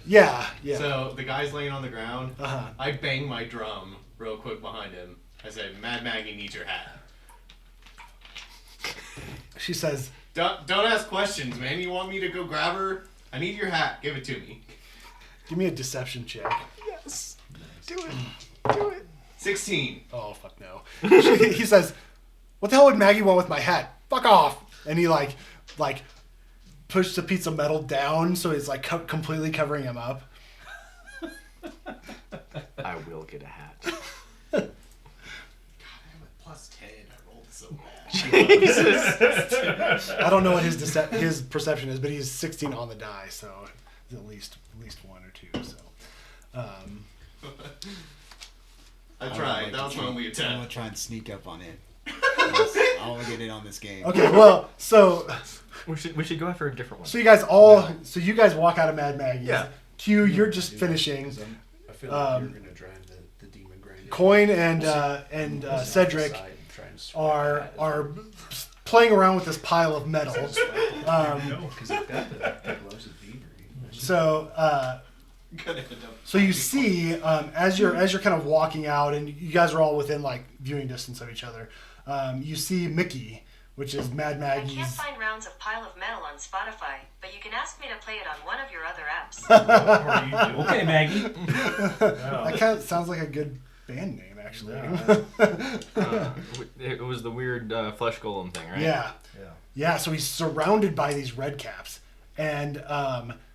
Yeah. Yeah. So the guy's laying on the ground. Uh-huh. I bang my drum real quick behind him. I say, "Mad Maggie needs your hat." She says, Don't ask questions, man. You want me to go grab her? I need your hat. Give it to me. "Give me a deception check." Yes. Do it. Do it. 16. Oh fuck no. He says, "What the hell would Maggie want with my hat? Fuck off!" And he like pushed a piece of metal down so it's like completely covering him up. I will get a hat. God, I have a plus 10. I rolled so bad. Jesus. I don't know what his perception is, but he's 16 on the die, so it's at least one or two. So, I tried. That was my only I'm attempt. gonna try and sneak up on it. I want to get in on this game. okay, well, so we should go after a different one. you guys walk out of Mad Maggie's. Yeah. Q, you're just finishing. I feel like you're gonna drive the demon grinder. Coin and Cedric are playing around with this pile of metal. Because I've got the gloves of beaver. So you see, as you're kind of walking out, and you guys are all within like viewing distance of each other, you see Mickey which is Mad I can't Maggie's. find Rounds of Pile of Metal on Spotify, but you can ask me to play it on one of your other apps. Or you do. Okay, Maggie. That kind of sounds like a good band name, actually. It was the weird flesh golem thing, right? Yeah. Yeah. Yeah, so he's surrounded by these red caps, and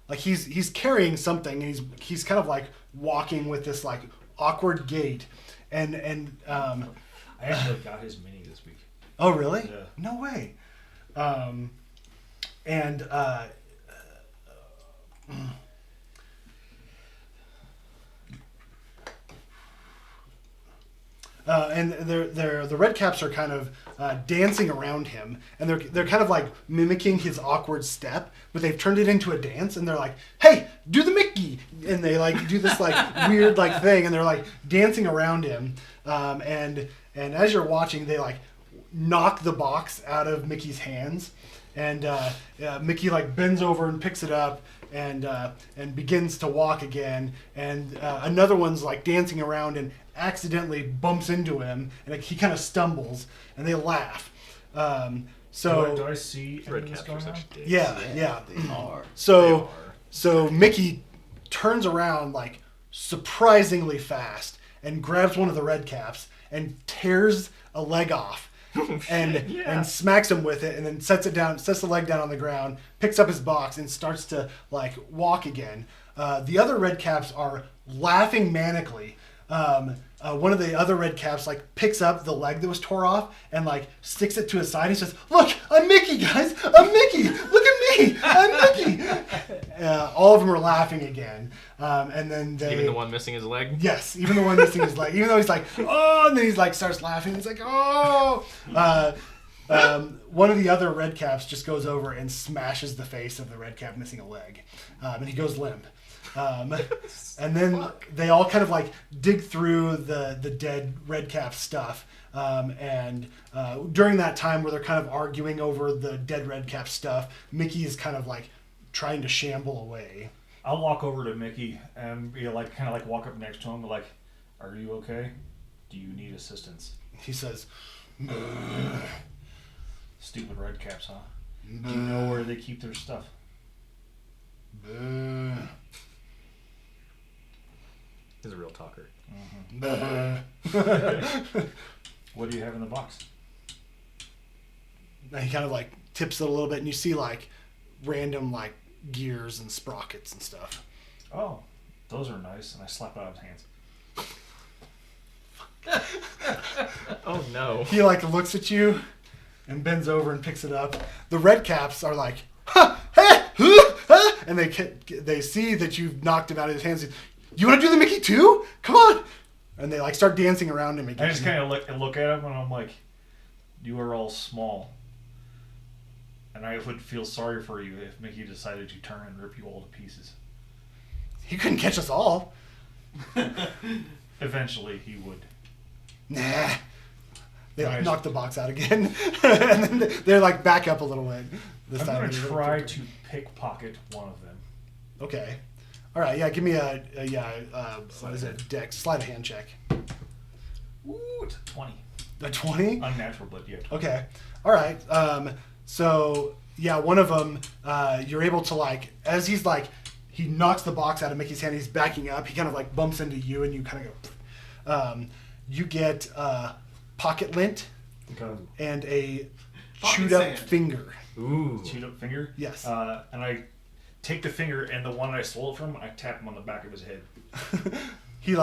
like he's carrying something, and he's kind of like walking with this like awkward gait, and I actually got his mini this week. oh really? Yeah. No way. And the red caps are kind of dancing around him, and they're kind of like mimicking his awkward step, but they've turned it into a dance, and they're like, "Hey, do the Mickey!" And they like do this like weird like thing, and they're like dancing around him, and as you're watching, they like knock the box out of Mickey's hands, and Mickey like bends over and picks it up. And begins to walk again, and another one's like dancing around and accidentally bumps into him, and like, he kind of stumbles, and they laugh. Do I see any Red of this caps are going on? such dicks. Yeah. They are. So Mickey turns around like surprisingly fast and grabs one of the red caps and tears a leg off. And smacks him with it, and then sets the leg down on the ground, picks up his box, and starts to like walk again. The other red caps are laughing manically. One of the other red caps like picks up the leg that was tore off and like sticks it to his side. He says, "Look, I'm Mickey, guys! I'm Mickey! Look at me! I'm Mickey!" All of them are laughing again, and then Even the one missing his leg? Yes, even the one missing his leg. Even though he's like, "Oh," and then he's like starts laughing. He's like, "Oh." One of the other red caps just goes over and smashes the face of the red cap missing a leg, and he goes limp. And then they all kind of like dig through the dead red cap stuff. And during that time where they're kind of arguing over the dead red cap stuff, Mickey is kind of like trying to shamble away. I'll walk over to Mickey and be like, kind of like walk up next to him, like, "Are you okay? Do you need assistance?" He says, Stupid red caps, huh? Do you know where they keep their stuff? He's a real talker. What do you have in the box? And he kind of like tips it a little bit, and you see like random like gears and sprockets and stuff. Oh, those are nice. And I slap it out of his hands. Oh no. He like looks at you and bends over and picks it up. The red caps are like, "Ha, hey, huh," and they see that you've knocked him out of his hands. "You want to do the Mickey too? Come on!" And they like start dancing around him again. I just kind of look at him, and I'm like, "You are all small, and I would feel sorry for you if Mickey decided to turn and rip you all to pieces." He couldn't catch us all. Eventually, he would. Nah. They like Nice. knock the box out again, and then they're like back up a little bit. This I'm time gonna they're a little try quicker. to pickpocket one of them. Okay. All right. Yeah. Give me what is it? Dex sleight of hand check. Ooh, it's a 20. A 20. Unnatural, but yeah. 20. Okay. All right. So yeah, one of them, you're able to like, as he's like, he knocks the box out of Mickey's hand. He's backing up. He kind of like bumps into you, and you kind of go. You get pocket lint Okay. and a Pocket chewed up sand. finger. Ooh. Chewed up finger. Yes. And I take the finger, and the one I stole it from, I tap him on the back of his head. He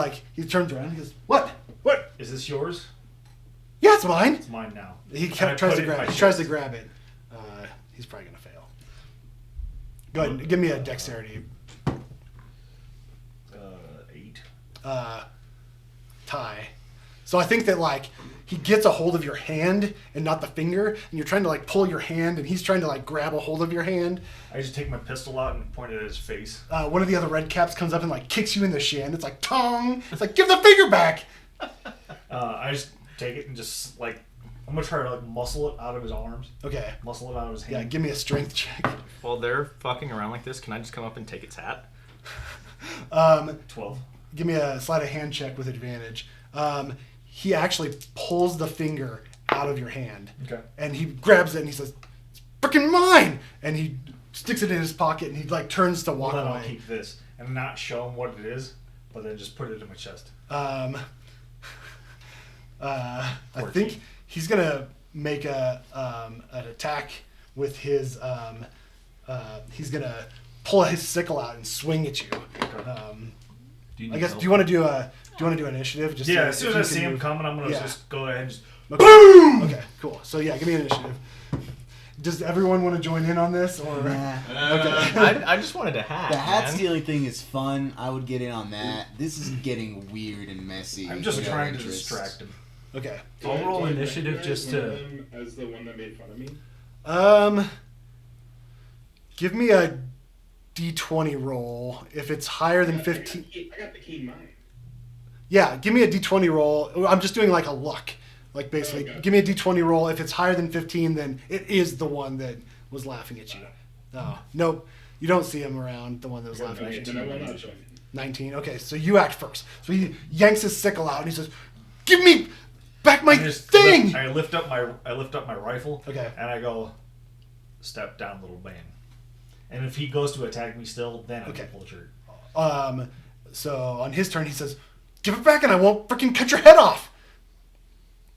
turns around. He goes, "What? What? Is this yours? Yeah, it's mine." It's mine now. He And I tries put to it in grab my it. He tries chest. to grab it. He's probably gonna fail. Go ahead. Give me a dexterity. 8. Tie. So I think that like he gets a hold of your hand and not the finger, and you're trying to like pull your hand, and he's trying to like grab a hold of your hand. I just take my pistol out and point it at his face. One of the other red caps comes up and like kicks you in the shin. It's like tong. It's like, "Give the finger back." I just take it and just like, I'm gonna try to like muscle it out of his arms, Okay. muscle it out of his Yeah. hand. Give me a strength check. While they're fucking around like this, can I just come up and take its hat? 12. Give me a sleight of hand check with advantage. He actually pulls the finger out of your hand. Okay. And he grabs it and he says, "It's freaking mine!" And he sticks it in his pocket and he like turns to walk Well, then away. I'll keep this and not show him what it is, but then just put it in my chest. I think he's gonna make an attack with his. He's gonna pull his sickle out and swing at you. I guess. Do you want to do a? Do you want to do an initiative? Just Yeah. so As soon if as I you see can him move- coming, I'm gonna Yeah. just go ahead and just. Boom! Okay, cool. So yeah, give me an initiative. Does everyone want to join in on this, or Nah. okay? I just wanted a hat. The hat man. stealing thing is fun. I would get in on that. This is getting weird and messy. I'm just No trying to interest. distract him. Okay. I'll roll Do I initiative recognize just one to. of them as the one that made fun of me. Give me a D20 roll. If it's higher than 15. I got the key mine. Yeah, give me a D20 roll. I'm just doing like a luck. Like basically, Okay. give me a D20 roll. If it's higher than 15, then it is the one that was laughing at you. Oh, nope. You don't see him around, the one that was laughing at Okay, you. then I will not join. 19. Okay, so you act first. So he yanks his sickle out and he says, "Give me back my I just thing!" I lift up my rifle. Okay. And I go, "Step down, little man." And if he goes to attack me still, then I Okay. pull the trigger. So on his turn, he says, "Give it back and I won't freaking cut your head off!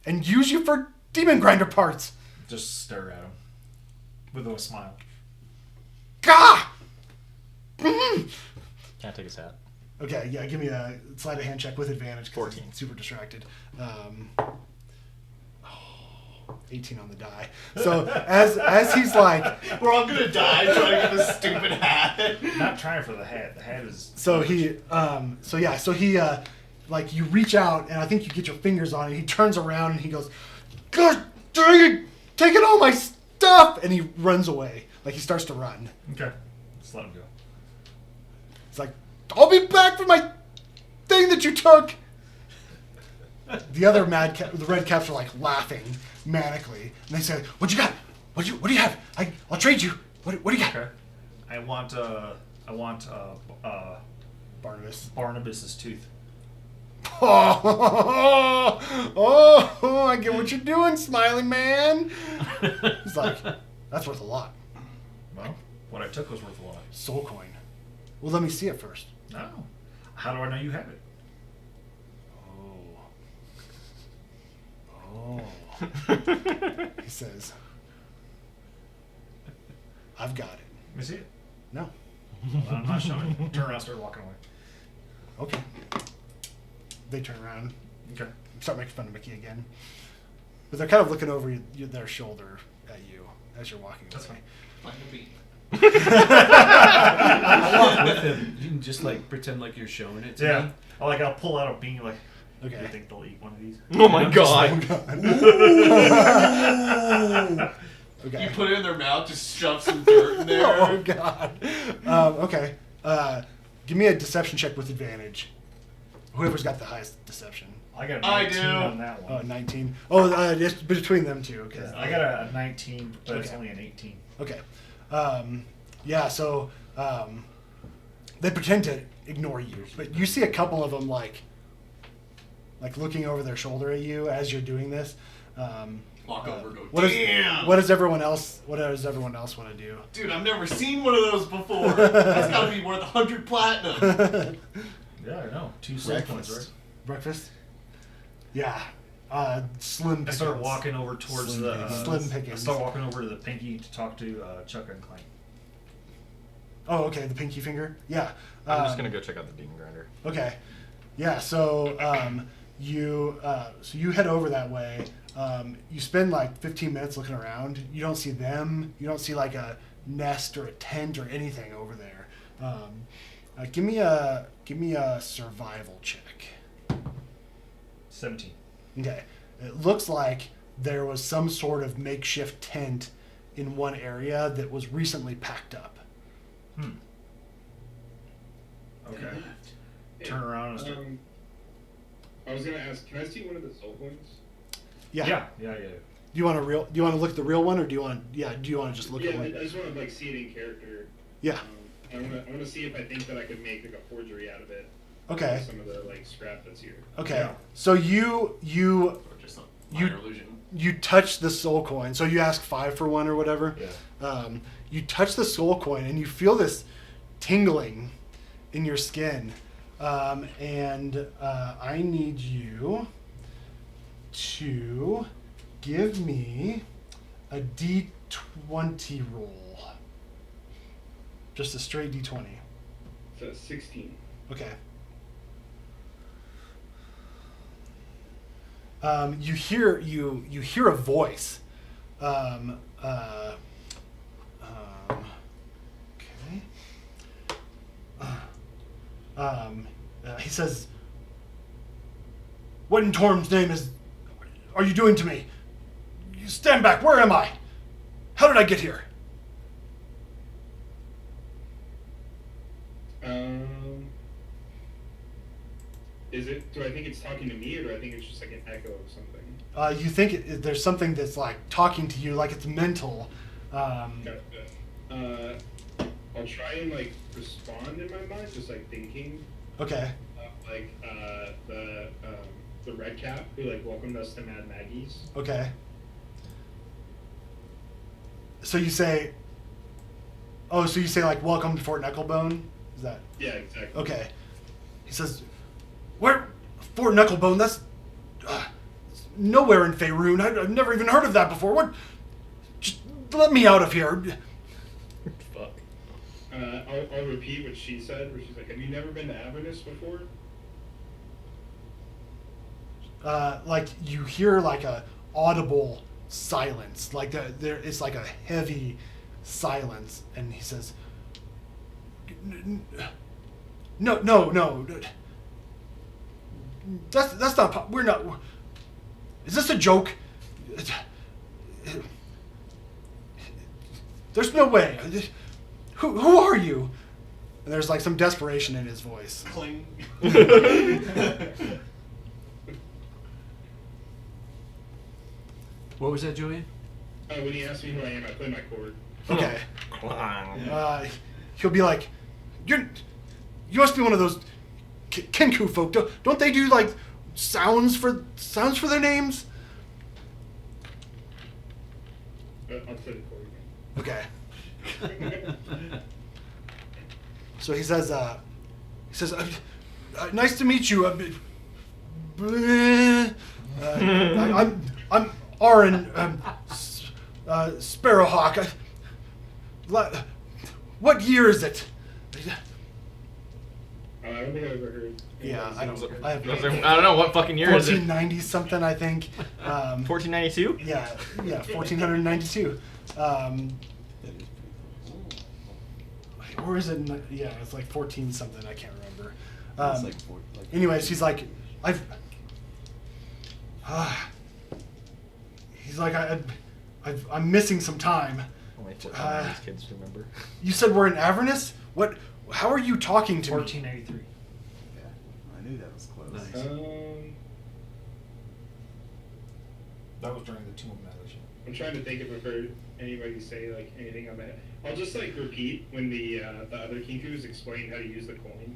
And use you for demon grinder parts!" Just stare at him with a smile. Gah! Can't take his hat. Okay, yeah, give me a sleight of hand check with advantage because 14. he's super distracted. 18 on the die. So as he's like, We're all gonna die trying to get this stupid hat. Not trying for the hat. The hat is. so he like you reach out and I think you get your fingers on it. He turns around and he goes, "God dang it, taking all my stuff!" And he runs away. Like he starts to run. Okay. Just let him go. It's like, "I'll be back for my thing that you took." The other the red caps are like laughing manically, and they say, "What you got? What do you have? I'll trade you. What do you got?" Okay. I want Barnabas. Barnabas's tooth. Oh, I get what you're doing, smiling man. He's like, "That's worth a lot. Well, what I took was worth a lot. Soul coin." Well, let me see it first. No. How do I know you have it? Oh. He says, "I've got it." Let me see it. No. Well, I'm not showing you. Turn around, start walking away. Okay. They turn around, Okay. start making fun of Mickey again. But they're kind of looking over their shoulder at you as you're walking That's away. Find a beat. I'll walk with him. You can just like pretend like you're showing it to Yeah. me. I'll pull out a bean like. Okay. You think they'll eat one of these? Oh my god. Okay. You put it in their mouth, just shove some dirt in there. Oh god. Okay. Give me a deception check with advantage. Whoever's got the highest deception. I got a I 19 do. on that Oh, one. 19. Oh, it's between them two. Okay. I got a 19, but it's Okay. only an 18. Okay. Yeah. So they pretend to ignore you, but you see a couple of them like looking over their shoulder at you as you're doing this. Walk over, go. What Damn. does everyone else want to do? Dude, I've never seen one of those before. That's gotta be worth 100 platinum. Yeah, I know. 2 soul points, right? Breakfast? Yeah. Slim I pickings. start walking over towards Slim the. pickings. Slim I pickings. start walking over to the pinky to talk to Chuck and Clank. Oh, okay, the pinky finger? Yeah. I'm just gonna go check out the demon grinder. Okay. Yeah, so you head over that way. You spend like 15 minutes looking around. You don't see them. You don't see like a nest or a tent or anything over there. Give me a survival check. 17. Okay. It looks like there was some sort of makeshift tent in one area that was recently packed up. Okay. Hey, Turn around and start. I was gonna ask, can I see one of the soul coins? Yeah. Yeah. Do you want to look at the real one, or do you want to just look at I one? just want to like see it in character. Yeah. I want to see if I think that I could make like a forgery out of it. Okay. Some of the like scrap that's here. Okay. Yeah. So you Or just a minor illusion. you touch the soul coin. So you ask 5 for one or whatever. Yeah. You touch the soul coin and you feel this tingling in your skin. And I need you to give me a D20 roll. Just a straight D20. So 16. Okay. You hear a voice. Okay. He says, "What in Torm's name are you doing to me? You stand back. Where am I? How did I get here?" Do I think it's talking to me, or do I think it's just like an echo of something? You think there's something that's like talking to you, like it's mental. Gotcha. I'll try and like respond in my mind, just like thinking. Okay. The red cap who like welcomed us to Mad Maggie's. Okay. So you say. Oh, so you say like "Welcome to Fort Knucklebone"? Is that? Yeah, exactly. Okay. He says, "Where, Fort Knucklebone? That's nowhere in Faerun. I've never even heard of that before. What? Just let me out of here." Fuck. I'll repeat what she said, where she's like, "Have you never been to Avernus before?" Like you hear like a audible silence, like it's like a heavy silence, and he says, "No. That's not. We're not. Is this a joke? There's no way. Who are you?" And there's like some desperation in his voice. Cling. What was that, Julian? When he asked me who I am, I play my chord. Okay. He'll be like, you must be one of those Kenku folk. Don't they do like sounds for their names?" I'll play the chord again. Okay. So he says, "Nice to meet you. I'm Aaron Sparrowhawk. What year is it?" I don't think I've ever heard. Yeah, I don't. I have I don't know what fucking year is it. 1490 something, I think. 1492. Yeah, 1492. Or is it? Yeah, it's like 14 something. I can't remember. It's like Anyways, he's like, he's like, I'm missing some time. Only 14 these kids remember. You said we're in Avernus? What? How are you talking to me? 1483. Yeah, I knew that was close. Nice. That was during the Tomb of Meadows. I'm trying to think if I've heard anybody say like anything on that. I'll just like repeat when the other Kinkus explain how to use the coin.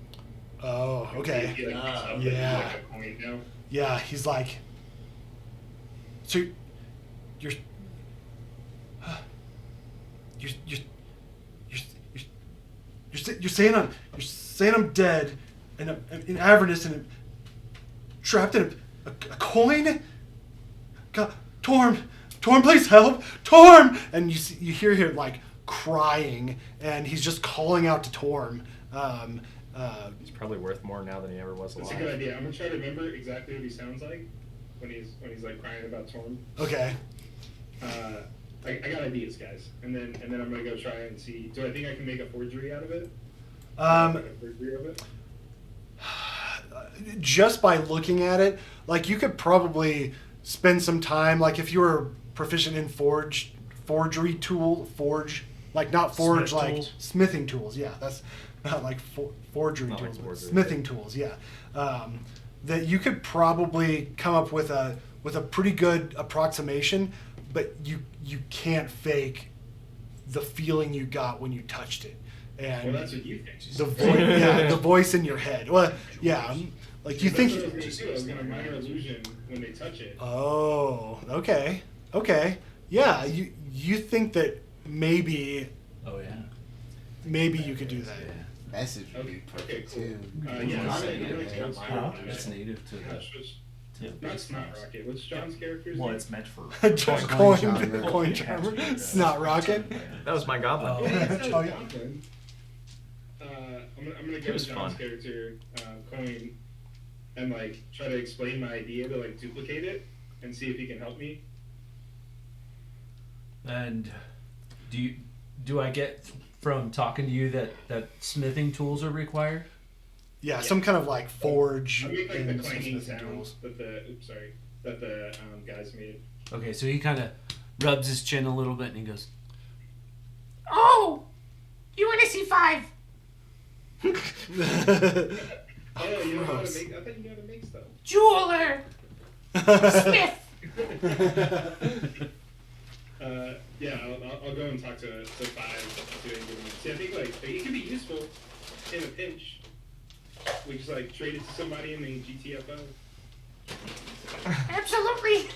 Oh, okay. He, like, picks up that Yeah. it's like a coin now. Yeah, he's like, so you're saying I'm dead, and I'm in Avernus, and I'm trapped in a coin. God, Torm, please help, Torm! And you hear him like crying, and he's just calling out to Torm. He's probably worth more now than he ever was alive. That's a good idea. I'm gonna try to remember exactly what he sounds like when he's like crying about Torm. Okay. I got ideas, guys, and then I'm gonna go try and see. Do I think I can make a forgery out of it? Make a forgery of it? Just by looking at it, like you could probably spend some time, like if you were proficient in forge, like not forge, Smith like tools. smithing tools. Yeah, that's not like forgery Not like tools, but forgery. smithing tools. Yeah, that you could probably come up with a pretty good approximation, but you can't fake the feeling you got when you touched it. And Well, that's what you think. the voice, the voice in your head. Well, yeah, like you That's think. what I was gonna do. I was gonna minor illusion when they touch it. Oh, okay. Yeah, you think that maybe Oh yeah. you could do that. Yeah. Message would be perfect cool. too. Yeah, Huh? It's native to the. Not Snot Rocket. What's John's character's Well, name? it's meant for. Coin charmer. Snot rocket. That was my goblin. Oh, Oh, yeah. I'm gonna It go was to John's fun. character, Coin, and like try to explain my idea to like duplicate it and see if he can help me. And do I get from talking to you that smithing tools are required? Yeah, some kind of like forge I make like and the some clanging smithing sounds tools. that the guys made. Okay, so he kind of rubs his chin a little bit and he goes, Oh, you want to see 5? Oh, you know how to Gross. make? I thought you knew how to make stuff. Jeweler, Smith. Yeah, I'll go and talk to 5. See, I think like it could be useful in a pinch. We just like trade it to somebody in the GTFO. Absolutely.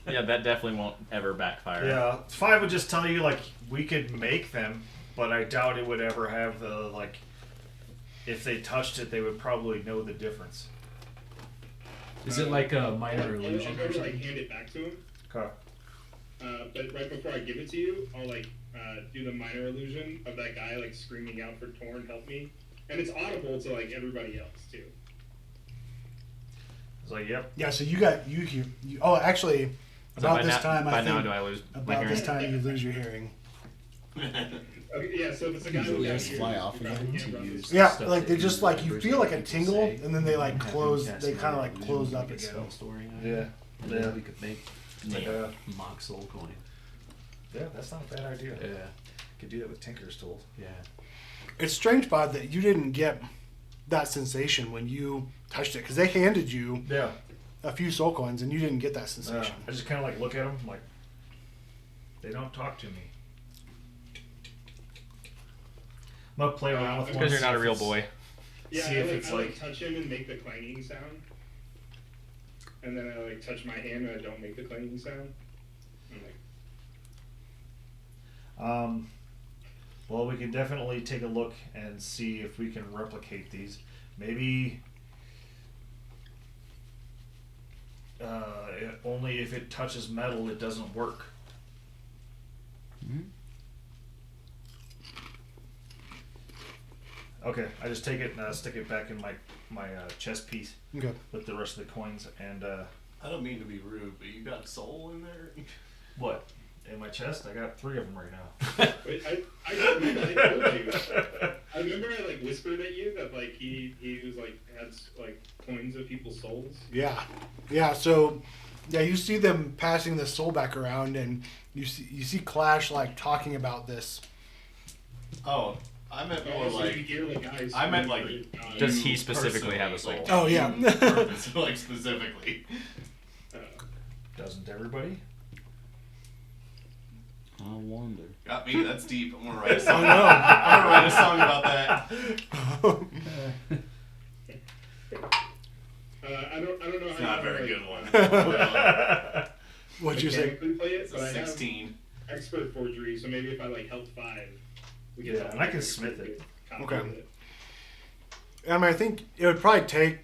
Yeah, that definitely won't ever backfire. Yeah, 5 would just tell you like we could make them, but I doubt it would ever have the like. If they touched it, they would probably know the difference. "Is it like a minor illusion I'll go or to like something?" hand it back to him. Okay. But right before I give it to you, I'll like do the minor illusion of that guy like screaming out for Torn, help me, and it's audible to like everybody else too. It's like, yep. Yeah, so you oh, actually, So about by this now, time, by I now think do I lose my about hearing? this time you lose your hearing. Okay, yeah, so if it's a guy Usually who just fly off again to use. Yeah, Stuff like that they just like you feel like a tingle, say, and then they like have him close. cast They kind of minor like illusion, close like up a again. spell storing item. Yeah. And Yeah. then we could make Like, mock soul coin. Yeah, that's not a bad idea. Yeah. Could do that with Tinker's tools. Yeah. It's strange, Bod, that you didn't get that sensation when you touched it, because they handed you Yeah. a few soul coins, and you didn't get that sensation. I just kind of like look at them like they don't talk to me. I'm gonna play around with one. Because you're see not a if real it's- boy. Yeah, See I if like, it's I like like- touch him and make the clanging sound, and then I like touch my hand and I don't make the clanging sound. I'm like, Well, we can definitely take a look and see if we can replicate these. Maybe only if it touches metal, it doesn't work. Okay, I just take it and stick it back in my chest piece Okay. with the rest of the coins. And I don't mean to be rude, but you got soul in there? what? In my chest? I got 3 of them right now. wait, I told you. I remember I like whispered at you that like he was like had like coins of people's souls. Yeah. So, yeah, you see them passing the soul back around, and you see Clash like talking about this. Oh, I meant more So like. you hear the guys. I meant like. Does you he specifically have a personally, soul? Oh, yeah. you purpose- like specifically. Doesn't everybody? I wonder. Got me. That's deep. I'm gonna write a Oh song. no! I'm gonna write a song about that. I don't know It's how not a to, very like, good one. What'd you say? mechanically play it, but I have 16. expert forgery, so maybe if I like help 5, we Yeah, and I can smith it. Okay. It. I mean, I think it would probably take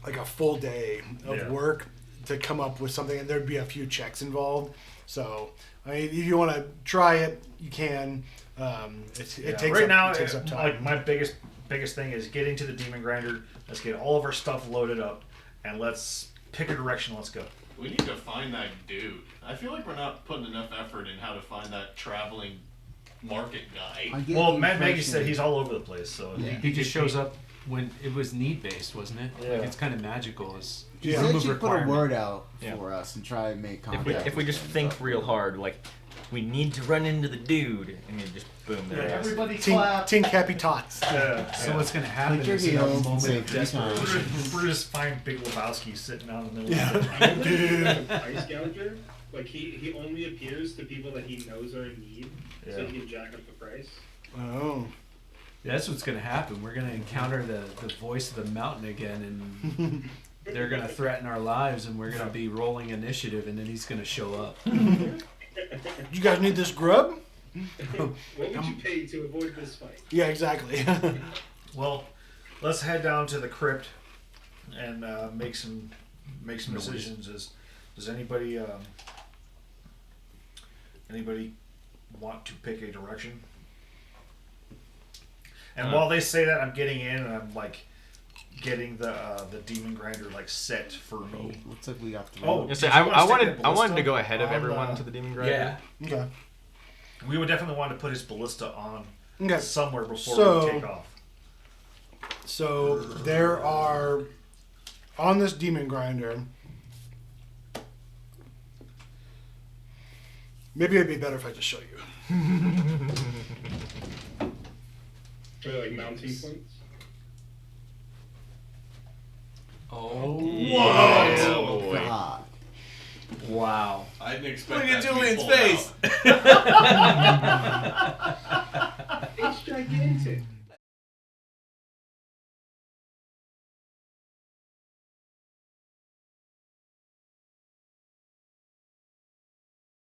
like a full day of Yeah. work to come up with something, and there'd be a few checks involved. So, I mean, if you want to try it, you can. It takes right up, now, it takes up time. like my biggest thing is getting to the demon grinder. Let's get all of our stuff loaded up, and let's pick a direction. Let's go. We need to find that dude. I feel like we're not putting enough effort in how to find that traveling market guy. I get Well, the Mad Maggie impression- said he's all over the place, so Yeah. He just shows up when it was need based, wasn't it? Yeah. Like it's kind of magical. It's He Yeah. said remove she'd put a requirement. word out Yeah. for us and try and make If contact. we with just him, think but- real hard, like we need to run into the dude, and then just boom, there it is. Everybody Tink, clap. tink happy tots. So what's going to happen Put your is in a heels and moment say of 3 times. desperation. we're just find Big Lebowski sitting out in the middle. Yeah. Of the Ice Gouger, like he only appears to people that he knows are in need, so Yeah. he can jack up the price. Oh. That's what's going to happen. We're going to encounter the voice of the mountain again, and they're gonna threaten our lives, and we're gonna be rolling initiative, and then he's gonna show up. You guys need this grub? What would you pay to avoid this fight? Yeah, exactly. Well, let's head down to the crypt and make some decisions. Does anybody want to pick a direction? And while they say that, I'm getting in and I'm like getting the demon grinder like set for me. Looks like we got to. Oh, Say, did you wanna I stick wanted a I wanted to ballista go ahead of on everyone the- to the demon grinder. Yeah. Okay. We would definitely want to put his ballista on Okay. somewhere before So- we take off. So there are on this demon grinder. Maybe it'd be better if I just show you. Are they like mounting points? Oh. Whoa! God. Wow. I didn't expect Look at that to be Julian's pulled face. out. It's gigantic.